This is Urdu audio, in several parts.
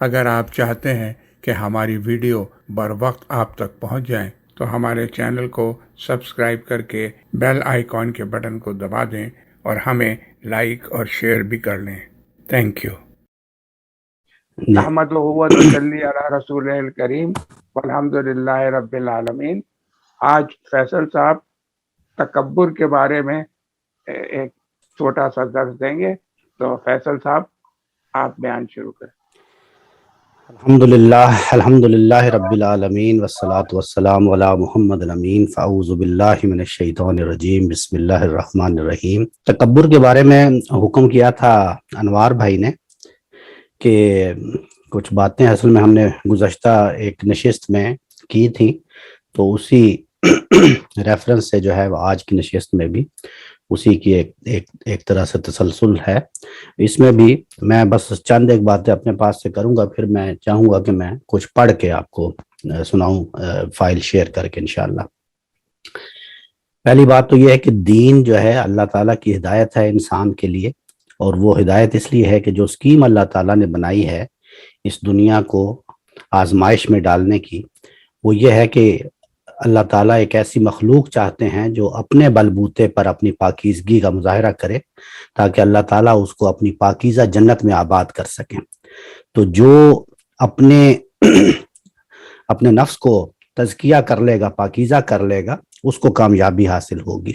اگر آپ چاہتے ہیں کہ ہماری ویڈیو بر وقت آپ تک پہنچ جائیں تو ہمارے چینل کو سبسکرائب کر کے بیل آئیکن کے بٹن کو دبا دیں اور ہمیں لائک اور شیئر بھی کر لیں۔ Thank you. نحمدہ و نصلی علی رسول الکریم والحمد للہ رب العالمین۔ آج فیصل صاحب تکبر کے بارے میں ایک چھوٹا سا درس دیں گے، تو فیصل صاحب آپ بیان شروع کریں۔ الحمدللہ رب العالمین والصلاة والسلام علی محمد الامین۔ فاعوذ باللہ من الشیطان الرجیم، بسم اللہ الرحمن الرحیم۔ تکبر کے بارے میں حکم کیا تھا انوار بھائی نے کہ کچھ باتیں اصل میں ہم نے گزشتہ ایک نشست میں کی تھی، تو اسی ریفرنس سے جو ہے وہ آج کی نشست میں بھی اسی کی ایک طرح سے تسلسل ہے۔ اس میں بھی میں بس چند ایک باتیں اپنے پاس سے کروں گا، پھر میں چاہوں گا کہ میں کچھ پڑھ کے آپ کو سناؤں فائل شیئر کر کے انشاءاللہ۔ پہلی بات تو یہ ہے کہ دین جو ہے اللہ تعالیٰ کی ہدایت ہے انسان کے لیے، اور وہ ہدایت اس لیے ہے کہ جو اسکیم اللہ تعالیٰ نے بنائی ہے اس دنیا کو آزمائش میں ڈالنے کی، وہ یہ ہے کہ اللہ تعالیٰ ایک ایسی مخلوق چاہتے ہیں جو اپنے بلبوتے پر اپنی پاکیزگی کا مظاہرہ کرے، تاکہ اللہ تعالیٰ اس کو اپنی پاکیزہ جنت میں آباد کر سکیں۔ تو جو اپنے نفس کو تزکیہ کر لے گا، پاکیزہ کر لے گا، اس کو کامیابی حاصل ہوگی۔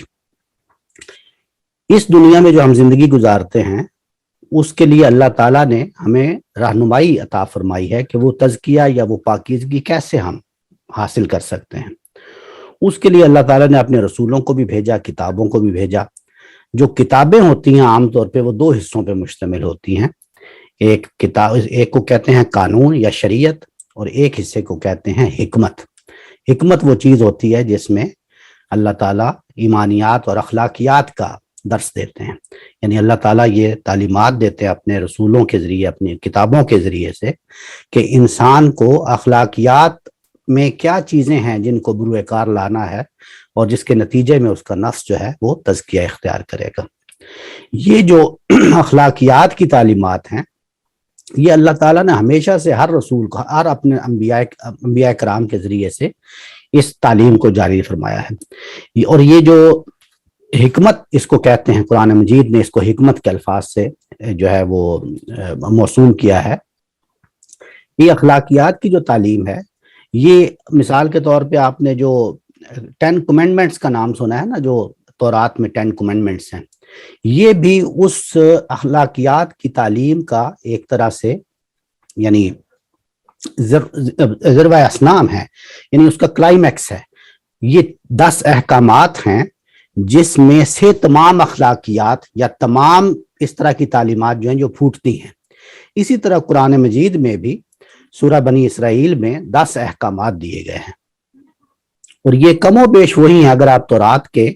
اس دنیا میں جو ہم زندگی گزارتے ہیں اس کے لیے اللہ تعالیٰ نے ہمیں رہنمائی عطا فرمائی ہے کہ وہ تزکیہ یا وہ پاکیزگی کیسے ہم حاصل کر سکتے ہیں۔ اس کے لیے اللہ تعالیٰ نے اپنے رسولوں کو بھی بھیجا، کتابوں کو بھی بھیجا۔ جو کتابیں ہوتی ہیں عام طور پہ وہ دو حصوں پہ مشتمل ہوتی ہیں۔ ایک کو کہتے ہیں قانون یا شریعت، اور ایک حصے کو کہتے ہیں حکمت۔ حکمت وہ چیز ہوتی ہے جس میں اللہ تعالیٰ ایمانیات اور اخلاقیات کا درس دیتے ہیں، یعنی اللہ تعالیٰ یہ تعلیمات دیتے ہیں اپنے رسولوں کے ذریعے، اپنی کتابوں کے ذریعے سے، کہ انسان کو اخلاقیات میں کیا چیزیں ہیں جن کو بروئے کار لانا ہے، اور جس کے نتیجے میں اس کا نفس جو ہے وہ تزکیہ اختیار کرے گا۔ یہ جو اخلاقیات کی تعلیمات ہیں، یہ اللہ تعالیٰ نے ہمیشہ سے ہر رسول کو، ہر اپنے انبیاء کرام کے ذریعے سے اس تعلیم کو جاری فرمایا ہے۔ اور یہ جو حکمت اس کو کہتے ہیں، قرآن مجید نے اس کو حکمت کے الفاظ سے جو ہے وہ موسوم کیا ہے۔ یہ اخلاقیات کی جو تعلیم ہے، یہ مثال کے طور پہ آپ نے جو 10 کمینڈمنٹس کا نام سنا ہے نا، جو تورات میں 10 کمینڈمنٹس ہیں، یہ بھی اس اخلاقیات کی تعلیم کا ایک طرح سے یعنی ذروہ اسنام ہے، یعنی اس کا کلائمیکس ہے۔ یہ 10 احکامات ہیں جس میں سے تمام اخلاقیات یا تمام اس طرح کی تعلیمات جو ہیں جو پھوٹتی ہیں۔ اسی طرح قرآن مجید میں بھی سورہ بنی اسرائیل میں 10 احکامات دیے گئے ہیں، اور یہ کم و بیش وہی ہیں۔ اگر آپ تورات کے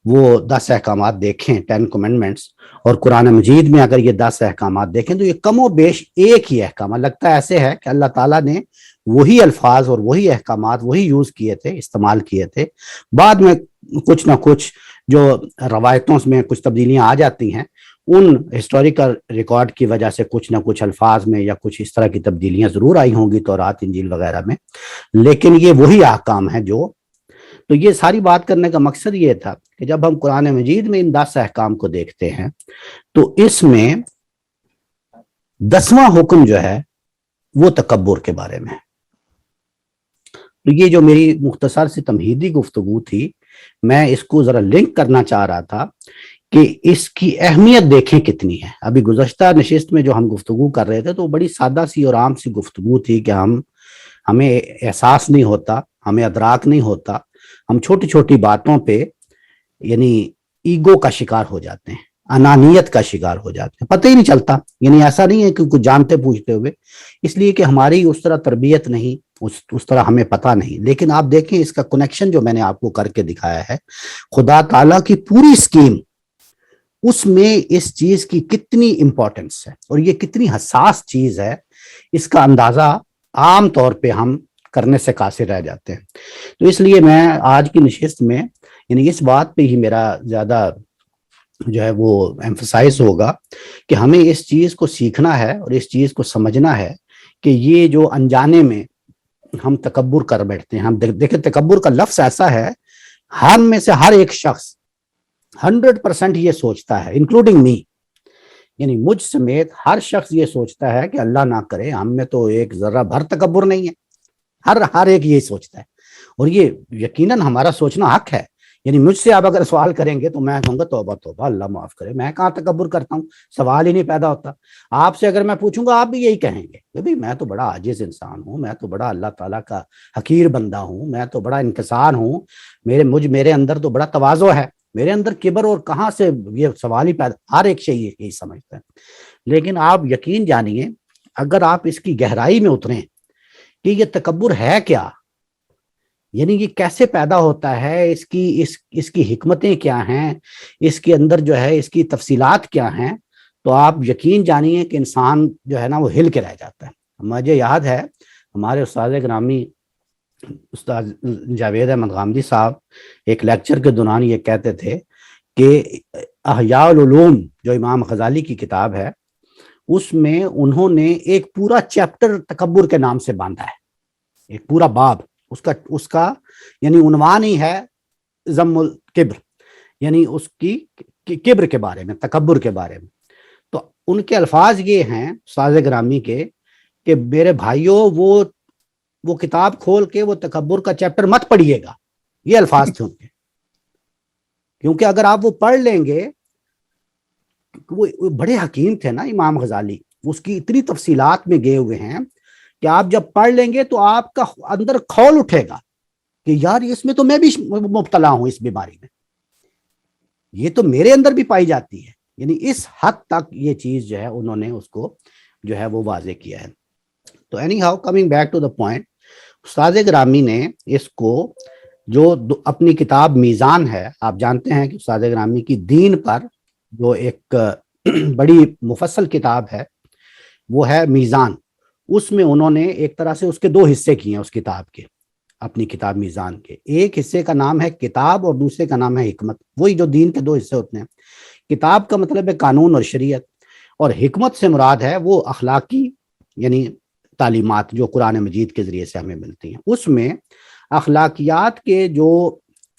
وہ 10 احکامات دیکھیں، 10 کمینڈمنٹس، اور قرآن مجید میں اگر یہ 10 احکامات دیکھیں تو یہ کم و بیش ایک ہی احکام لگتا ہے۔ ایسے ہے کہ اللہ تعالیٰ نے وہی الفاظ اور وہی احکامات وہی یوز کیے تھے، استعمال کیے تھے، بعد میں کچھ نہ کچھ جو روایتوں میں کچھ تبدیلیاں آ جاتی ہیں، ان ہسٹوریکل ریکارڈ کی وجہ سے کچھ نہ کچھ الفاظ میں یا کچھ اس طرح کی تبدیلیاں ضرور آئی ہوں گی تورات، انجیل وغیرہ میں، لیکن یہ وہی احکام ہیں جو۔ تو یہ ساری بات کرنے کا مقصد یہ تھا کہ جب ہم قرآن مجید میں ان 10 احکام کو دیکھتے ہیں تو اس میں 10واں حکم جو ہے وہ تکبر کے بارے میں ہے۔ تو یہ جو میری مختصر سی تمہیدی گفتگو تھی، میں اس کو ذرا لنک کرنا چاہ رہا تھا کہ اس کی اہمیت دیکھیں کتنی ہے۔ ابھی گزشتہ نشست میں جو ہم گفتگو کر رہے تھے تو بڑی سادہ سی اور عام سی گفتگو تھی کہ ہمیں احساس نہیں ہوتا، ہمیں ادراک نہیں ہوتا، ہم چھوٹی چھوٹی باتوں پہ یعنی ایگو کا شکار ہو جاتے ہیں، انانیت کا شکار ہو جاتے ہیں، پتہ ہی نہیں چلتا۔ یعنی ایسا نہیں ہے کہ کچھ جانتے پوچھتے ہوئے، اس لیے کہ ہماری اس طرح تربیت نہیں، اس طرح ہمیں پتہ نہیں۔ لیکن آپ دیکھیں اس کا کنیکشن جو میں نے آپ کو کر کے دکھایا ہے، خدا تعالیٰ کی پوری سکیم، اس میں اس چیز کی کتنی امپورٹنس ہے اور یہ کتنی حساس چیز ہے، اس کا اندازہ عام طور پہ ہم کرنے سے قاصر رہ جاتے ہیں۔ تو اس لیے میں آج کی نشست میں یعنی اس بات پہ ہی میرا زیادہ جو ہے وہ ایمفسائز ہوگا کہ ہمیں اس چیز کو سیکھنا ہے اور اس چیز کو سمجھنا ہے کہ یہ جو انجانے میں ہم تکبر کر بیٹھتے ہیں. ہم دیکھیں تکبر کا لفظ ایسا ہے, ہم میں سے ہر ایک شخص 100% یہ سوچتا ہے, انکلوڈنگ می, یعنی مجھ سمیت ہر شخص یہ سوچتا ہے کہ اللہ نہ کرے ہم میں تو ایک ذرہ بھر تکبر نہیں ہے. ہر ایک یہ سوچتا ہے, اور یہ یقیناً ہمارا سوچنا حق ہے. یعنی مجھ سے آپ اگر سوال کریں گے تو میں کہوں گا توبہ توبہ, اللہ معاف کرے, میں کہاں تکبر کرتا ہوں, سوال ہی نہیں پیدا ہوتا. آپ سے اگر میں پوچھوں گا آپ بھی یہی کہیں گے کہ بھئی میں تو بڑا عاجز انسان ہوں, میں تو بڑا اللہ تعالیٰ کا حقیر بندہ ہوں, میں تو بڑا انکسار ہوں, میرے اندر تو بڑا تواضع ہے, میرے اندر کبر, اور کہاں سے یہ سوال ہی پیدا. ہر ایک شے یہی سمجھتا ہے. لیکن آپ یقین جانیے اگر آپ اس کی گہرائی میں اتریں کہ یہ تکبر ہے کیا, یعنی یہ کیسے پیدا ہوتا ہے, اس کی حکمتیں کیا ہیں, اس کے اندر جو ہے اس کی تفصیلات کیا ہیں, تو آپ یقین جانیے کہ انسان جو ہے نا وہ ہل کے رہ جاتا ہے. مجھے یاد ہے ہمارے استاد گرامی استاد جاوید احمد غامدی صاحب ایک لیکچر کے دوران یہ کہتے تھے کہ احیاء العلوم جو امام غزالی کی کتاب ہے اس میں انہوں نے ایک پورا چیپٹر تکبر کے نام سے باندھا ہے, ایک پورا باب. اس کا یعنی عنوان ہی ہے ذم الکبر, یعنی اس کی کبر کے بارے میں, تکبر کے بارے میں. تو ان کے الفاظ یہ ہیں استاد گرامی کے کہ میرے بھائیوں وہ کتاب کھول کے وہ تکبر کا چیپٹر مت پڑھیے گا. یہ الفاظ تھے ان کے, کیونکہ اگر آپ وہ پڑھ لیں گے, وہ بڑے حکیم تھے نا امام غزالی, اس کی اتنی تفصیلات میں گئے ہوئے ہیں کہ آپ جب پڑھ لیں گے تو آپ کا اندر کھول اٹھے گا کہ یار اس میں تو میں بھی مبتلا ہوں, اس بیماری میں, یہ تو میرے اندر بھی پائی جاتی ہے. یعنی اس حد تک یہ چیز جو ہے انہوں نے اس کو جو ہے وہ واضح کیا ہے. تو anyhow coming back to the point, استاد گرامی نے اس کو جو اپنی کتاب میزان ہے, آپ جانتے ہیں کہ استاد گرامی کی دین پر جو ایک بڑی مفصل کتاب ہے وہ ہے میزان. اس میں انہوں نے ایک طرح سے اس کے 2 حصے کیے ہیں اس کتاب کے, اپنی کتاب میزان کے. ایک حصے کا نام ہے کتاب اور دوسرے کا نام ہے حکمت. وہی جو دین کے 2 حصے ہوتے ہیں. کتاب کا مطلب ہے قانون اور شریعت, اور حکمت سے مراد ہے وہ اخلاقی یعنی تعلیمات جو قرآن مجید کے ذریعے سے ہمیں ملتی ہیں. اس میں اخلاقیات کے جو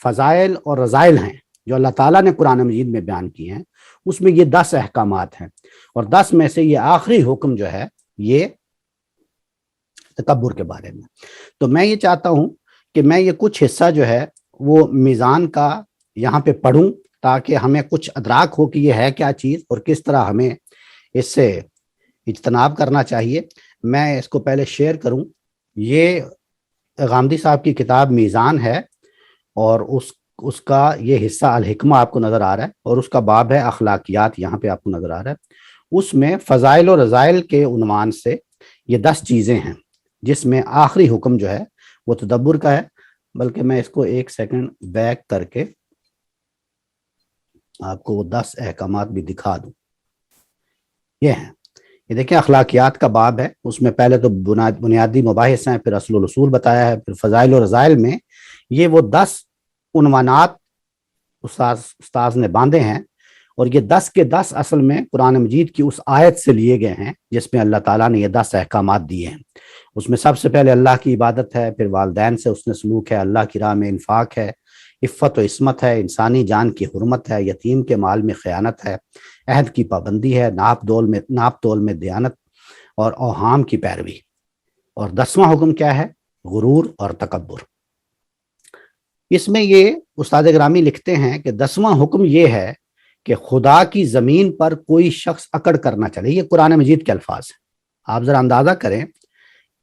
فضائل اور رذائل ہیں جو اللہ تعالیٰ نے قرآن مجید میں بیان کیے ہیں, اس میں یہ 10 احکامات ہیں, اور 10 میں سے یہ آخری حکم جو ہے یہ تکبر کے بارے میں. تو میں یہ چاہتا ہوں کہ میں یہ کچھ حصہ جو ہے وہ میزان کا یہاں پہ پڑھوں تاکہ ہمیں کچھ ادراک ہو کہ یہ ہے کیا چیز اور کس طرح ہمیں اس سے اجتناب کرنا چاہیے. میں اس کو پہلے شیئر کروں. یہ غامدی صاحب کی کتاب میزان ہے, اور اس کا یہ حصہ الحکمہ آپ کو نظر آ رہا ہے, اور اس کا باب ہے اخلاقیات, یہاں پہ آپ کو نظر آ رہا ہے. اس میں فضائل و رذائل کے عنوان سے یہ 10 چیزیں ہیں, جس میں آخری حکم جو ہے وہ تدبر کا ہے. بلکہ میں اس کو 1 سیکنڈ بیک کر کے آپ کو وہ 10 احکامات بھی دکھا دوں. یہ ہیں, یہ دیکھیں اخلاقیات کا باب ہے. اس میں پہلے تو بنیادی مباحث ہیں, پھر اصل و اصول بتایا ہے, پھر فضائل و رذائل میں یہ وہ 10 عنوانات استاذ نے باندھے ہیں, اور یہ 10 کے 10 اصل میں قرآن مجید کی اس آیت سے لیے گئے ہیں جس میں اللہ تعالیٰ نے یہ 10 احکامات دیے ہیں. اس میں سب سے پہلے اللہ کی عبادت ہے, پھر والدین سے اس نے سلوک ہے, اللہ کی راہ میں انفاق ہے, عفت و عصمت ہے, انسانی جان کی حرمت ہے, یتیم کے مال میں خیانت ہے, عہد کی پابندی ہے, ناپ تول میں دیانت اور اوہام کی پیروی. اور 10واں حکم کیا ہے؟ غرور اور تکبر. اس میں یہ استاد گرامی لکھتے ہیں کہ 10واں حکم یہ ہے کہ خدا کی زمین پر کوئی شخص اکڑ کر نہ چلے. یہ قرآن مجید کے الفاظ ہیں. آپ ذرا اندازہ کریں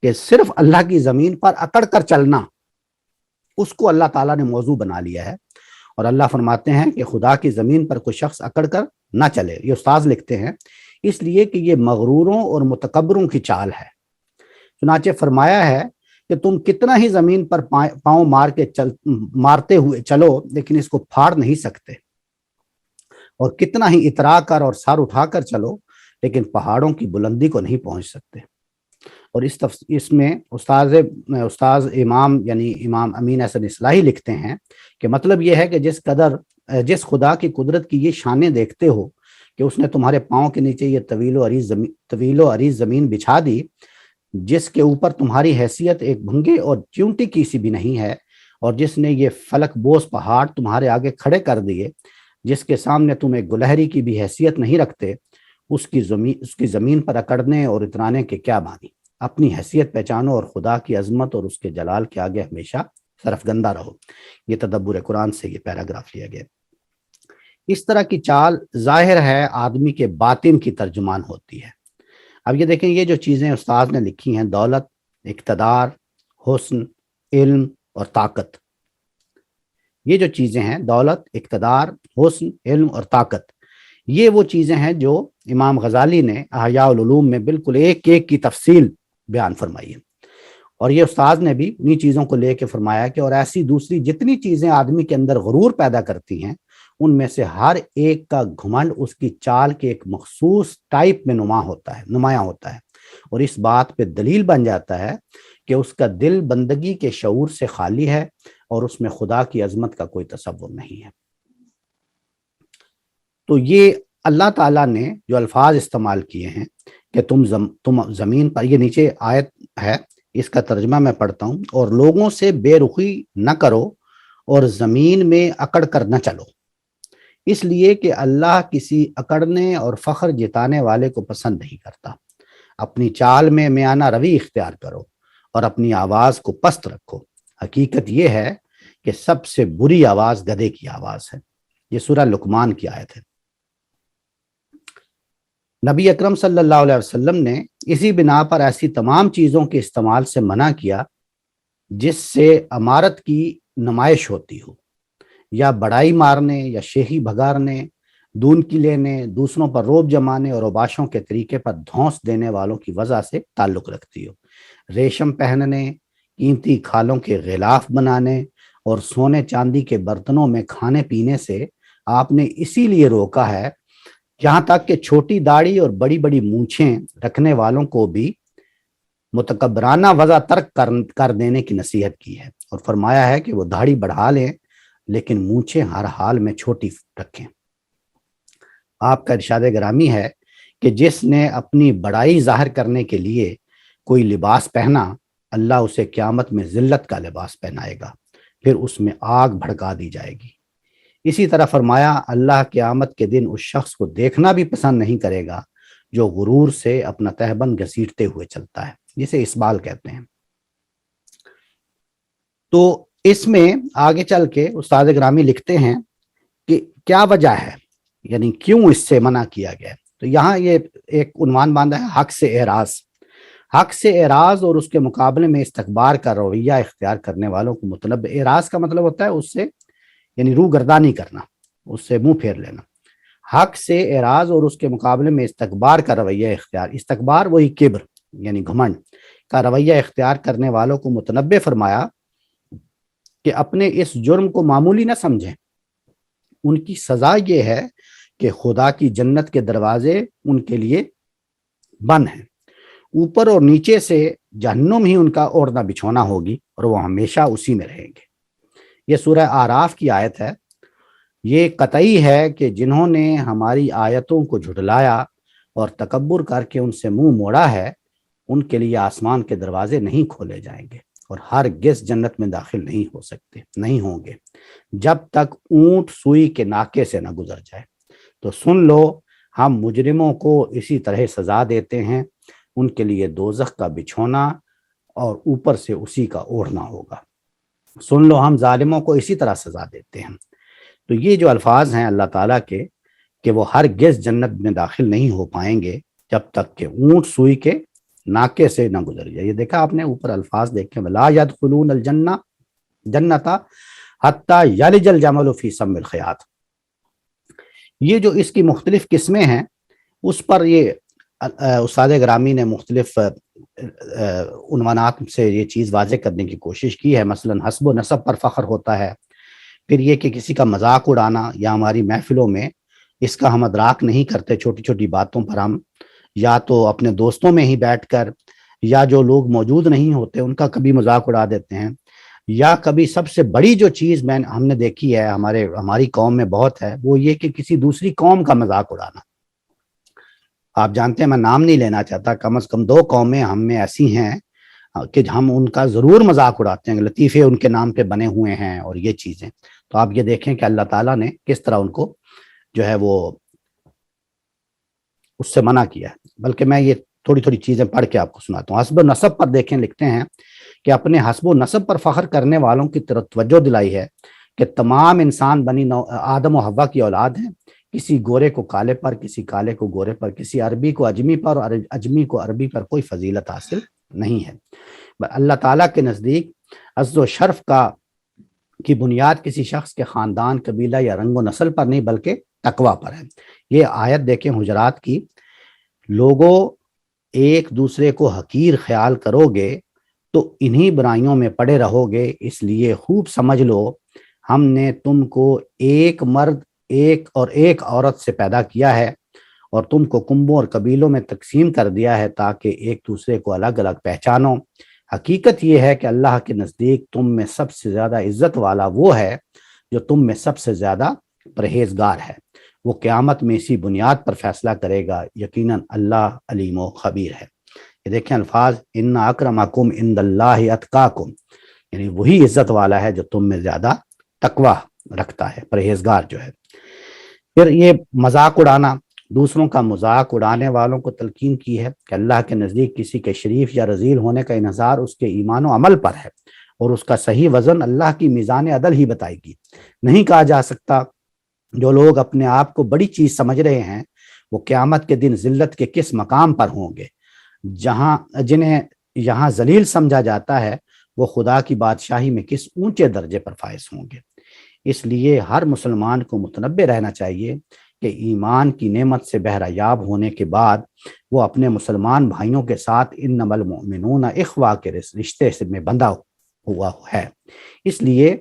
کہ صرف اللہ کی زمین پر اکڑ کر چلنا, اس کو اللہ تعالیٰ نے موضوع بنا لیا ہے, اور اللہ فرماتے ہیں کہ خدا کی زمین پر کوئی شخص اکڑ کر نہ چلے. یہ استاذ لکھتے ہیں اس لیے کہ یہ مغروروں اور متکبروں کی چال ہے. چنانچہ فرمایا ہے کہ تم کتنا ہی زمین پر پاؤں مارتے ہوئے چلو لیکن اس کو پھاڑ نہیں سکتے, اور کتنا ہی اترا کر اور سر اٹھا کر چلو لیکن پہاڑوں کی بلندی کو نہیں پہنچ سکتے. اور اس میں استاذ امام یعنی امام امین احسن اصلاحی لکھتے ہیں کہ مطلب یہ ہے کہ جس خدا کی قدرت کی یہ شانیں دیکھتے ہو کہ اس نے تمہارے پاؤں کے نیچے یہ طویل و عریض زمین بچھا دی, جس کے اوپر تمہاری حیثیت ایک بھنگے اور چیونٹی کی سی بھی نہیں ہے، اور جس نے یہ فلک بوس پہاڑ تمہارے آگے کھڑے کر دیے، جس کے سامنے تم ایک گلہری کی بھی حیثیت نہیں رکھتے، اس کی زمین پر اکڑنے اور اترانے کے کیا معنی؟ اپنی حیثیت پہچانو اور خدا کی عظمت اور اس کے جلال کے آگے ہمیشہ سرفگندہ رہو۔ یہ تدبر قرآن سے یہ پیراگراف لیا گیا۔ اس طرح کی چال ظاہر ہے آدمی کے باطن کی ترجمان ہوتی ہے۔ اب یہ دیکھیں، یہ جو چیزیں استاد نے لکھی ہیں، دولت، اقتدار، حسن، علم اور طاقت، یہ جو چیزیں ہیں، دولت، اقتدار، حسن، علم اور طاقت، یہ وہ چیزیں ہیں جو امام غزالی نے احیاء العلوم میں بالکل ایک ایک کی تفصیل بیان فرمائی ہے، اور یہ استاد نے بھی انہی چیزوں کو لے کے فرمایا کہ اور ایسی دوسری جتنی چیزیں آدمی کے اندر غرور پیدا کرتی ہیں، ان میں سے ہر ایک کا گھمنڈ اس کی چال کے ایک مخصوص ٹائپ میں نمایاں ہوتا ہے، اور اس بات پہ دلیل بن جاتا ہے کہ اس کا دل بندگی کے شعور سے خالی ہے اور اس میں خدا کی عظمت کا کوئی تصور نہیں ہے۔ تو یہ اللہ تعالیٰ نے جو الفاظ استعمال کیے ہیں کہ تم زمین پر، یہ نیچے آیت ہے، اس کا ترجمہ میں پڑھتا ہوں، اور لوگوں سے بے رخی نہ کرو اور زمین میں اکڑ کر نہ چلو، اس لیے کہ اللہ کسی اکڑنے اور فخر جتانے والے کو پسند نہیں کرتا۔ اپنی چال میں میانہ روی اختیار کرو اور اپنی آواز کو پست رکھو۔ حقیقت یہ ہے کہ سب سے بری آواز گدھے کی آواز ہے۔ یہ سورہ لقمان کی آیت ہے۔ نبی اکرم صلی اللہ علیہ وسلم نے اسی بنا پر ایسی تمام چیزوں کے استعمال سے منع کیا جس سے امارت کی نمائش ہوتی ہو، یا بڑائی مارنے یا شیخی بھگارنے، دون کی لینے، دوسروں پر روب جمانے اور اوباشوں کے طریقے پر دھونس دینے والوں کی وجہ سے تعلق رکھتی ہو۔ ریشم پہننے، قیمتی کھالوں کے غلاف بنانے اور سونے چاندی کے برتنوں میں کھانے پینے سے آپ نے اسی لیے روکا ہے، یہاں تک کہ چھوٹی داڑھی اور بڑی بڑی مونچھیں رکھنے والوں کو بھی متکبرانہ وضع ترک کر دینے کی نصیحت کی ہے، اور فرمایا ہے کہ وہ داڑھی بڑھا لیں لیکن مونچھیں ہر حال میں چھوٹی رکھیں۔ آپ کا ارشاد گرامی ہے کہ جس نے اپنی بڑائی ظاہر کرنے کے لیے کوئی لباس پہنا، اللہ اسے قیامت میں ذلت کا لباس پہنائے گا، پھر اس میں آگ بھڑکا دی جائے گی۔ اسی طرح فرمایا، اللہ قیامت کے دن اس شخص کو دیکھنا بھی پسند نہیں کرے گا جو غرور سے اپنا تہبند گھسیٹتے ہوئے چلتا ہے، جسے اسبال کہتے ہیں۔ تو اس میں آگے چل کے استاد گرامی لکھتے ہیں کہ کیا وجہ ہے، یعنی کیوں اس سے منع کیا گیا ہے۔ تو یہاں یہ ایک عنوان باندھا ہے، حق سے اعراض۔ حق سے اعراض اور اس کے مقابلے میں استکبار کا رویہ اختیار کرنے والوں کو مطلب، اعراض کا مطلب ہوتا ہے اس سے یعنی روح گردانی کرنا، اس سے منہ پھیر لینا۔ حق سے اعراض اور اس کے مقابلے میں استکبار کا رویہ اختیار، استکبار وہی کبر یعنی گھمنڈ کا رویہ اختیار کرنے والوں کو متنبہ فرمایا کہ اپنے اس جرم کو معمولی نہ سمجھیں۔ ان کی سزا یہ ہے کہ خدا کی جنت کے دروازے ان کے لیے بند ہیں، اوپر اور نیچے سے جہنم ہی ان کا اوڑھنا بچھونا ہوگی اور وہ ہمیشہ اسی میں رہیں گے۔ یہ سورہ اعراف کی آیت ہے۔ یہ قطعی ہے کہ جنہوں نے ہماری آیتوں کو جھٹلایا اور تکبر کر کے ان سے منہ موڑا ہے، ان کے لیے آسمان کے دروازے نہیں کھولے جائیں گے اور ہرگز جنت میں داخل نہیں ہوں گے جب تک اونٹ سوئی کے ناکے سے نہ گزر جائے۔ تو سن لو، ہم مجرموں کو اسی طرح سزا دیتے ہیں، ان کے لیے دوزخ کا بچھونا اور اوپر سے اسی کا اوڑھنا ہوگا۔ سن لو، ہم ظالموں کو اسی طرح سزا دیتے ہیں۔ تو یہ جو الفاظ ہیں اللہ تعالیٰ کے کہ وہ ہرگز جنت میں داخل نہیں ہو پائیں گے جب تک کہ اونٹ سوئی کے ناکے سے نہ گزر جائے۔ یہ دیکھا آپ نے اوپر الفاظ دیکھے، لا يدخلون الجنہ جنتا حتی یلج الجمل فی سم الخیاط۔ یہ جو اس کی مختلف قسمیں ہیں، اس پر یہ استاد گرامی نے مختلف عنوانات سے یہ چیز واضح کرنے کی کوشش کی ہے۔ مثلا حسب و نسب پر فخر ہوتا ہے، پھر یہ کہ کسی کا مذاق اڑانا، یا ہماری محفلوں میں اس کا ہم ادراک نہیں کرتے، چھوٹی چھوٹی باتوں پر ہم یا تو اپنے دوستوں میں ہی بیٹھ کر یا جو لوگ موجود نہیں ہوتے ان کا کبھی مذاق اڑا دیتے ہیں، یا کبھی سب سے بڑی جو چیز ہم نے دیکھی ہے ہماری قوم میں بہت ہے، وہ یہ کہ کسی دوسری قوم کا مذاق اڑانا۔ آپ جانتے ہیں میں نام نہیں لینا چاہتا، کم از کم 2 قومیں ہم میں ایسی ہیں کہ ہم ان کا ضرور مذاق اڑاتے ہیں، لطیفے ان کے نام پہ بنے ہوئے ہیں اور یہ چیزیں. تو آپ یہ دیکھیں کہ اللہ تعالیٰ نے کس طرح ان کو جو ہے وہ اس سے منع کیا ہے. بلکہ میں یہ تھوڑی تھوڑی چیزیں پڑھ کے آپ کو سناتا ہوں. حسب نسب پر دیکھیں، لکھتے ہیں کہ اپنے حسب و نسب پر فخر کرنے والوں کی طرف توجہ دلائی ہے کہ تمام انسان بنی آدم و حوا کی اولاد ہیں. کسی گورے کو کالے پر، کسی کالے کو گورے پر، کسی عربی کو اجمی پر اور اجمی کو عربی پر کوئی فضیلت حاصل نہیں ہے. اللہ تعالیٰ کے نزدیک عز و شرف کی بنیاد کسی شخص کے خاندان، قبیلہ یا رنگ و نسل پر نہیں بلکہ تقوی پر ہے. یہ آیت دیکھیں حجرات کی، لوگوں ایک دوسرے کو حقیر خیال کرو گے تو انہی برائیوں میں پڑے رہو گے. اس لیے خوب سمجھ لو ہم نے تم کو ایک مرد ایک عورت سے پیدا کیا ہے اور تم کو کنبوں اور قبیلوں میں تقسیم کر دیا ہے تاکہ ایک دوسرے کو الگ الگ پہچانو. حقیقت یہ ہے کہ اللہ کے نزدیک تم میں سب سے زیادہ عزت والا وہ ہے جو تم میں سب سے زیادہ پرہیزگار ہے. وہ قیامت میں اسی بنیاد پر فیصلہ کرے گا. یقیناً اللہ علیم و خبیر ہے. یہ دیکھیں الفاظ، ان اکرمکم عند اللہ اتقاکم، یعنی وہی عزت والا ہے جو تم میں زیادہ تقوی رکھتا ہے، پرہیزگار جو ہے. پھر یہ مذاق اڑانا، دوسروں کا مذاق اڑانے والوں کو تلقین کی ہے کہ اللہ کے نزدیک کسی کے شریف یا رذیل ہونے کا انحصار اس کے ایمان و عمل پر ہے اور اس کا صحیح وزن اللہ کی میزان عدل ہی بتائے گی. نہیں کہا جا سکتا جو لوگ اپنے آپ کو بڑی چیز سمجھ رہے ہیں وہ قیامت کے دن ذلت کے کس مقام پر ہوں گے. جنہیں یہاں ذلیل سمجھا جاتا ہے وہ خدا کی بادشاہی میں کس اونچے درجے پر فائز ہوں گے. اس لیے ہر مسلمان کو متنبہ رہنا چاہیے کہ ایمان کی نعمت سے بہرہ یاب ہونے کے بعد وہ اپنے مسلمان بھائیوں کے ساتھ انما المؤمنون اخوہ کے رشتے سے میں بندھا ہوا ہے. اس لیے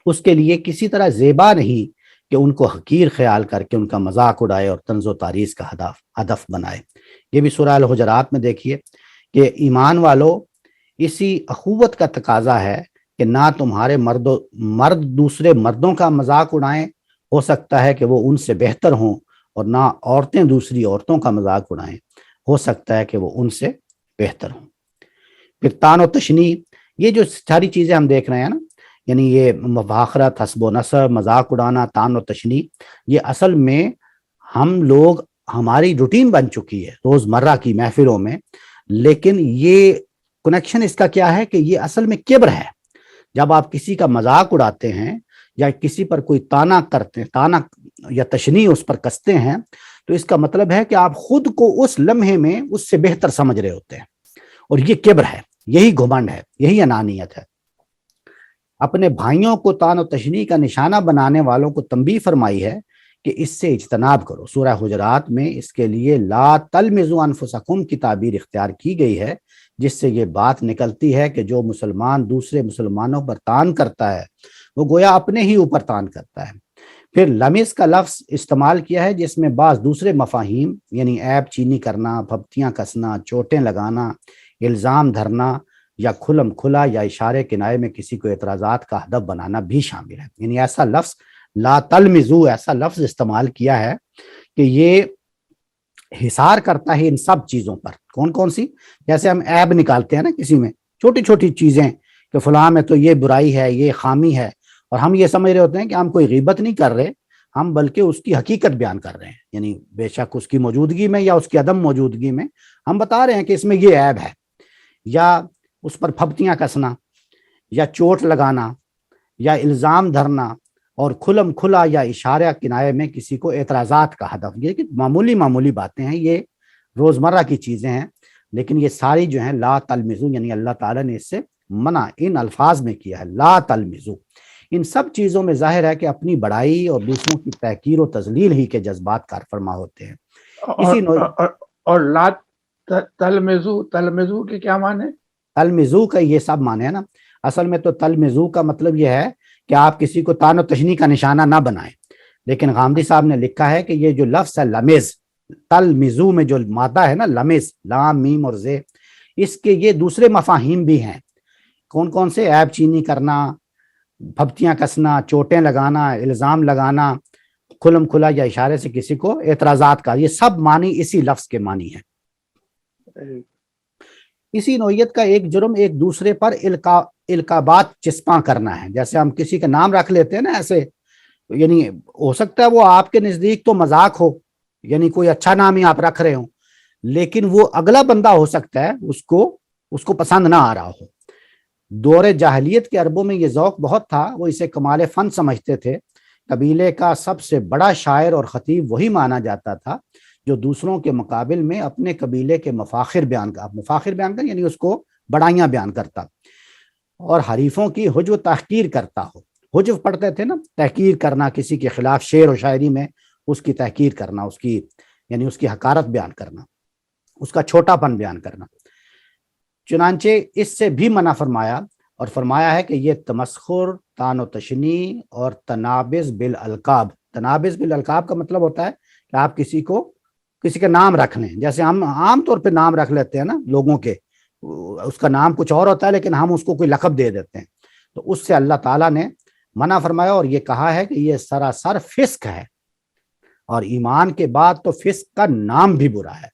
اس کے لیے کسی طرح زیبا نہیں کہ ان کو حقیر خیال کر کے ان کا مذاق اڑائے اور طنز و تعریض کا ہدف بنائے. یہ بھی سورہ الحجرات میں دیکھیے کہ ایمان والو اسی اخوت کا تقاضا ہے کہ نہ تمہارے مرد دوسرے مردوں کا مذاق اڑائیں، ہو سکتا ہے کہ وہ ان سے بہتر ہوں، اور نہ عورتیں دوسری عورتوں کا مذاق اڑائیں، ہو سکتا ہے کہ وہ ان سے بہتر ہوں. پھر تان و تشنیع، یہ جو ساری چیزیں ہم دیکھ رہے ہیں نا، یعنی یہ مفاخرت، حسب و نسب، مذاق اڑانا، تان و تشنیع، یہ اصل میں ہم لوگ ہماری روٹین بن چکی ہے روزمرہ کی محفلوں میں. لیکن یہ کنیکشن اس کا کیا ہے کہ یہ اصل میں کبر ہے. جب آپ کسی کا مذاق اڑاتے ہیں یا کسی پر کوئی تانا کرتے ہیں، تانا یا تشنیع اس پر کستے ہیں، تو اس کا مطلب ہے کہ آپ خود کو اس لمحے میں اس سے بہتر سمجھ رہے ہوتے ہیں، اور یہ کبر ہے، یہی گھمنڈ ہے، یہی انانیت ہے. اپنے بھائیوں کو تان و تشنیع کا نشانہ بنانے والوں کو تنبیہ فرمائی ہے کہ اس سے اجتناب کرو. سورہ حجرات میں اس کے لیے لا تلمزوا انفسکم کی تعبیر اختیار کی گئی ہے، جس سے یہ بات نکلتی ہے کہ جو مسلمان دوسرے مسلمانوں پر تان کرتا ہے وہ گویا اپنے ہی اوپر تان کرتا ہے. پھر لمز کا لفظ استعمال کیا ہے جس میں بعض دوسرے مفاہیم یعنی عیب چینی کرنا، پھپتیاں کسنا، چوٹیں لگانا، الزام دھرنا یا کھلم کھلا یا اشارے کنائے میں کسی کو اعتراضات کا ہدف بنانا بھی شامل ہے. یعنی ایسا لفظ لا تلمزو، ایسا لفظ استعمال کیا ہے کہ یہ حصار کرتا ہے ان سب چیزوں پر. کون کون سی؟ جیسے ہم عیب نکالتے ہیں نا کسی میں، چھوٹی چھوٹی چیزیں کہ فلاں میں تو یہ برائی ہے، یہ خامی ہے، اور ہم یہ سمجھ رہے ہوتے ہیں کہ ہم کوئی غیبت نہیں کر رہے، ہم بلکہ اس کی حقیقت بیان کر رہے ہیں. یعنی بے شک اس کی موجودگی میں یا اس کی عدم موجودگی میں ہم بتا رہے ہیں کہ اس میں یہ عیب ہے، یا اس پر پھپتیاں کسنا یا چوٹ لگانا یا الزام دھرنا اور کھلم کھلا یا اشارہ کنائے میں کسی کو اعتراضات کا ہدف. یہ کہ معمولی باتیں ہیں، یہ روزمرہ کی چیزیں ہیں، لیکن یہ ساری جو ہیں لا تلمزو، یعنی اللہ تعالیٰ نے اس سے منع ان الفاظ میں کیا ہے، لا تلمزو. ان سب چیزوں میں ظاہر ہے کہ اپنی بڑائی اور دوسروں کی تحقیر و تذلیل ہی کے جذبات کار فرما ہوتے ہیں. اور لا تلمزو کے کیا معنی ہے؟ تلمزو کا یہ سب معنی ہے نا. اصل میں تو تلمزو کا مطلب یہ ہے کہ آپ کسی کو تان و تشنیع کا نشانہ نہ بنائیں، لیکن غامدی صاحب نے لکھا ہے کہ یہ جو لفظ ہے لمز، تلمزو میں جو مادہ ہے نا لمز، لام میم اور زے، اس کے یہ دوسرے مفاہیم بھی ہیں. کون کون سے؟ عیب چینی کرنا، پھپتیاں کسنا، چوٹیں لگانا، الزام لگانا، کھلم کھلا یا اشارے سے کسی کو اعتراضات کا، یہ سب معنی اسی لفظ کے معنی ہیں۔ اسی نوعیت کا ایک جرم ایک دوسرے پر القابات چسپاں کرنا ہے، جیسے ہم کسی کا نام رکھ لیتے ہیں نا ایسے، یعنی ہو سکتا ہے وہ آپ کے نزدیک تو مذاق ہو، یعنی کوئی اچھا نام ہی آپ رکھ رہے ہوں، لیکن وہ اگلا بندہ ہو سکتا ہے اس کو پسند نہ آ رہا ہو۔ دور جاہلیت کے عربوں میں یہ ذوق بہت تھا، وہ اسے کمال فن سمجھتے تھے۔ قبیلے کا سب سے بڑا شاعر اور خطیب وہی مانا جاتا تھا جو دوسروں کے مقابل میں اپنے قبیلے کے مفاخر بیان کر یعنی اس کو بڑائیاں بیان کرتا اور حریفوں کی حجو تحقیر کرتا ہو۔ حجو پڑھتے تھے نا، تحقیر کرنا، کسی کے خلاف شعر و شاعری میں اس کی تحقیر کرنا، اس کی حقارت بیان کرنا، اس کا چھوٹا پن بیان کرنا۔ چنانچہ اس سے بھی منع فرمایا، اور فرمایا ہے کہ یہ تمسخر، طعن و تشنیع اور تنابز بالالقاب۔ تنابز بالالقاب کا مطلب ہوتا ہے کہ آپ کسی کا نام رکھ لیں، جیسے ہم عام طور پہ نام رکھ لیتے ہیں نا لوگوں کے، اس کا نام کچھ اور ہوتا ہے لیکن ہم اس کو کوئی لقب دے دیتے ہیں، تو اس سے اللہ تعالیٰ نے منع فرمایا اور یہ کہا ہے کہ یہ سراسر فسق ہے، اور ایمان کے بعد تو فسق کا نام بھی برا ہے،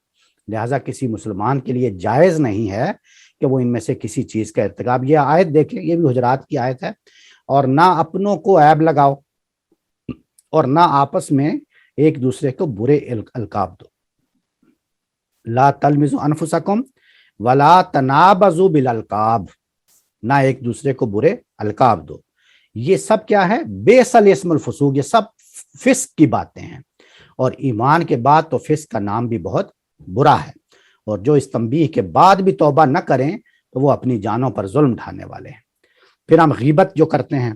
لہٰذا کسی مسلمان کے لیے جائز نہیں ہے کہ وہ ان میں سے کسی چیز کا ارتکاب۔ یہ آیت دیکھیں، یہ بھی حجرات کی آیت ہے، اور نہ اپنوں کو عیب لگاؤ اور نہ آپس میں ایک دوسرے کو برے القاب دو۔ لا تلمزوا انفسکم ولا تنابزوا بالالقاب، نہ ایک دوسرے کو برے القاب دو۔ یہ سب کیا ہے؟ بئس الاسم الفسوق، یہ سب فسق کی باتیں ہیں، اور ایمان کے بعد تو فسق کا نام بھی بہت برا ہے، اور جو اس تنبیہ کے بعد بھی توبہ نہ کریں تو وہ اپنی جانوں پر ظلم ڈھانے والے ہیں۔ پھر ہم غیبت جو کرتے ہیں،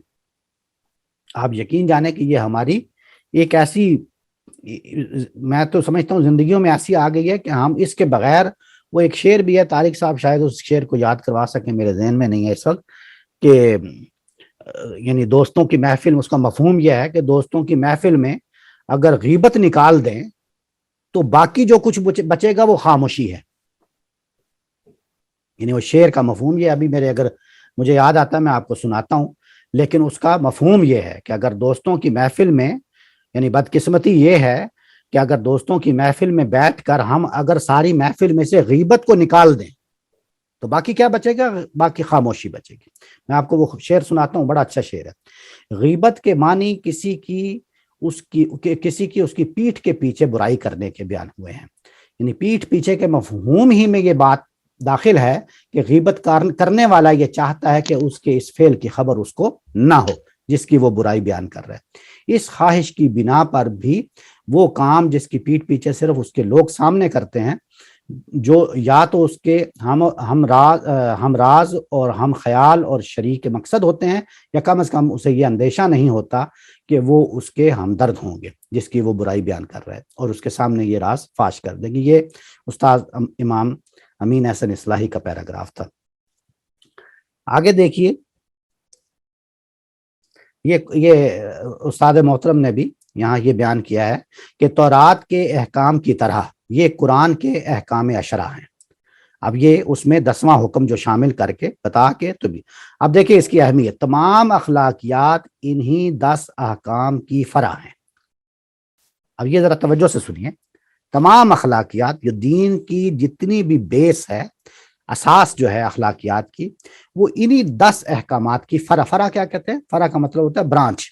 آپ یقین جانیں کہ یہ ہماری ایک ایسی، میں تو سمجھتا ہوں زندگیوں میں ایسی آ گئی ہے کہ ہم اس کے بغیر، وہ ایک شعر بھی ہے، طارق صاحب شاید اس شعر کو یاد کروا سکیں، میرے ذہن میں نہیں ہے اس وقت، کہ یعنی دوستوں کی محفل، اس کا مفہوم یہ ہے کہ دوستوں کی محفل میں اگر غیبت نکال دیں تو باقی جو کچھ بچے گا وہ خاموشی ہے، یعنی وہ شعر کا مفہوم یہ، ابھی اگر مجھے یاد آتا ہے میں آپ کو سناتا ہوں، لیکن اس کا مفہوم یہ ہے کہ اگر دوستوں کی محفل میں، یعنی بدقسمتی یہ ہے کہ اگر دوستوں کی محفل میں بیٹھ کر ہم اگر ساری محفل میں سے غیبت کو نکال دیں تو باقی کیا بچے گا؟ باقی خاموشی بچے گی۔ میں آپ کو وہ شعر سناتا ہوں، بڑا اچھا شعر ہے۔ غیبت کے معنی کسی کی اس کی پیٹھ کے پیچھے برائی کرنے کے بیان ہوئے ہیں، یعنی پیٹھ پیچھے کے مفہوم ہی میں یہ بات داخل ہے کہ غیبت کرنے والا یہ چاہتا ہے کہ اس کے اس فعل کی خبر اس کو نہ ہو جس کی وہ برائی بیان کر رہا ہے۔ اس خواہش کی بنا پر بھی وہ کام جس کی پیٹھ پیچھے صرف اس کے لوگ سامنے کرتے ہیں، جو یا تو اس کے ہم راز اور ہم خیال اور شریک مقصد ہوتے ہیں، یا کم از کم اسے یہ اندیشہ نہیں ہوتا کہ وہ اس کے ہمدرد ہوں گے جس کی وہ برائی بیان کر رہا ہے، اور اس کے سامنے یہ راز فاش کر دے گی۔ یہ استاد امام امین احسن اصلاحی کا پیراگراف تھا۔ آگے دیکھیے، یہ استاد محترم نے بھی یہاں یہ بیان کیا ہے کہ تورات کے احکام کی طرح یہ قرآن کے احکام اشرا ہیں۔ اب یہ اس میں 10واں حکم جو شامل کر کے بتا کے تو بھی، اب دیکھیں اس کی اہمیت، تمام اخلاقیات انہی 10 احکام کی فرع ہیں۔ اب یہ ذرا توجہ سے سنیے، تمام اخلاقیات، جو دین کی جتنی بھی بیس ہے، اساس جو ہے اخلاقیات کی، وہ انہی 10 احکامات کی فرع۔ فرع کیا کہتے ہیں؟ فرع کا مطلب ہوتا ہے برانچ،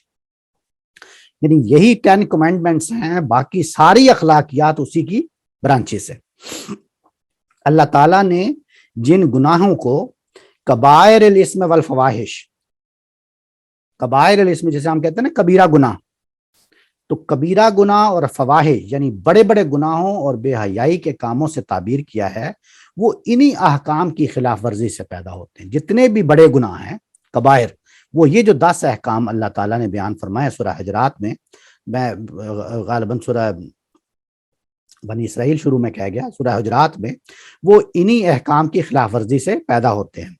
یعنی یہی 10 کمانڈمنٹس ہیں، باقی ساری اخلاقیات اسی کی برانچز ہیں۔ اللہ تعالیٰ نے جن گناہوں کو کبائر الاسم والفواحش، کبائر الاسم جسے ہم کہتے ہیں نا کبیرہ گناہ، تو کبیرہ گناہ اور فواحش یعنی بڑے بڑے گناہوں اور بے حیائی کے کاموں سے تعبیر کیا ہے، وہ انہی احکام کی خلاف ورزی سے پیدا ہوتے ہیں۔ جتنے بھی بڑے گناہ ہیں کبائر، وہ یہ جو 10 احکام اللہ تعالیٰ نے بیان فرمایا سورہ حجرات میں، میں غالباً سورہ بنی اسرائیل شروع میں کہہ گیا، سورہ حجرات میں، وہ انہی احکام کی خلاف ورزی سے پیدا ہوتے ہیں۔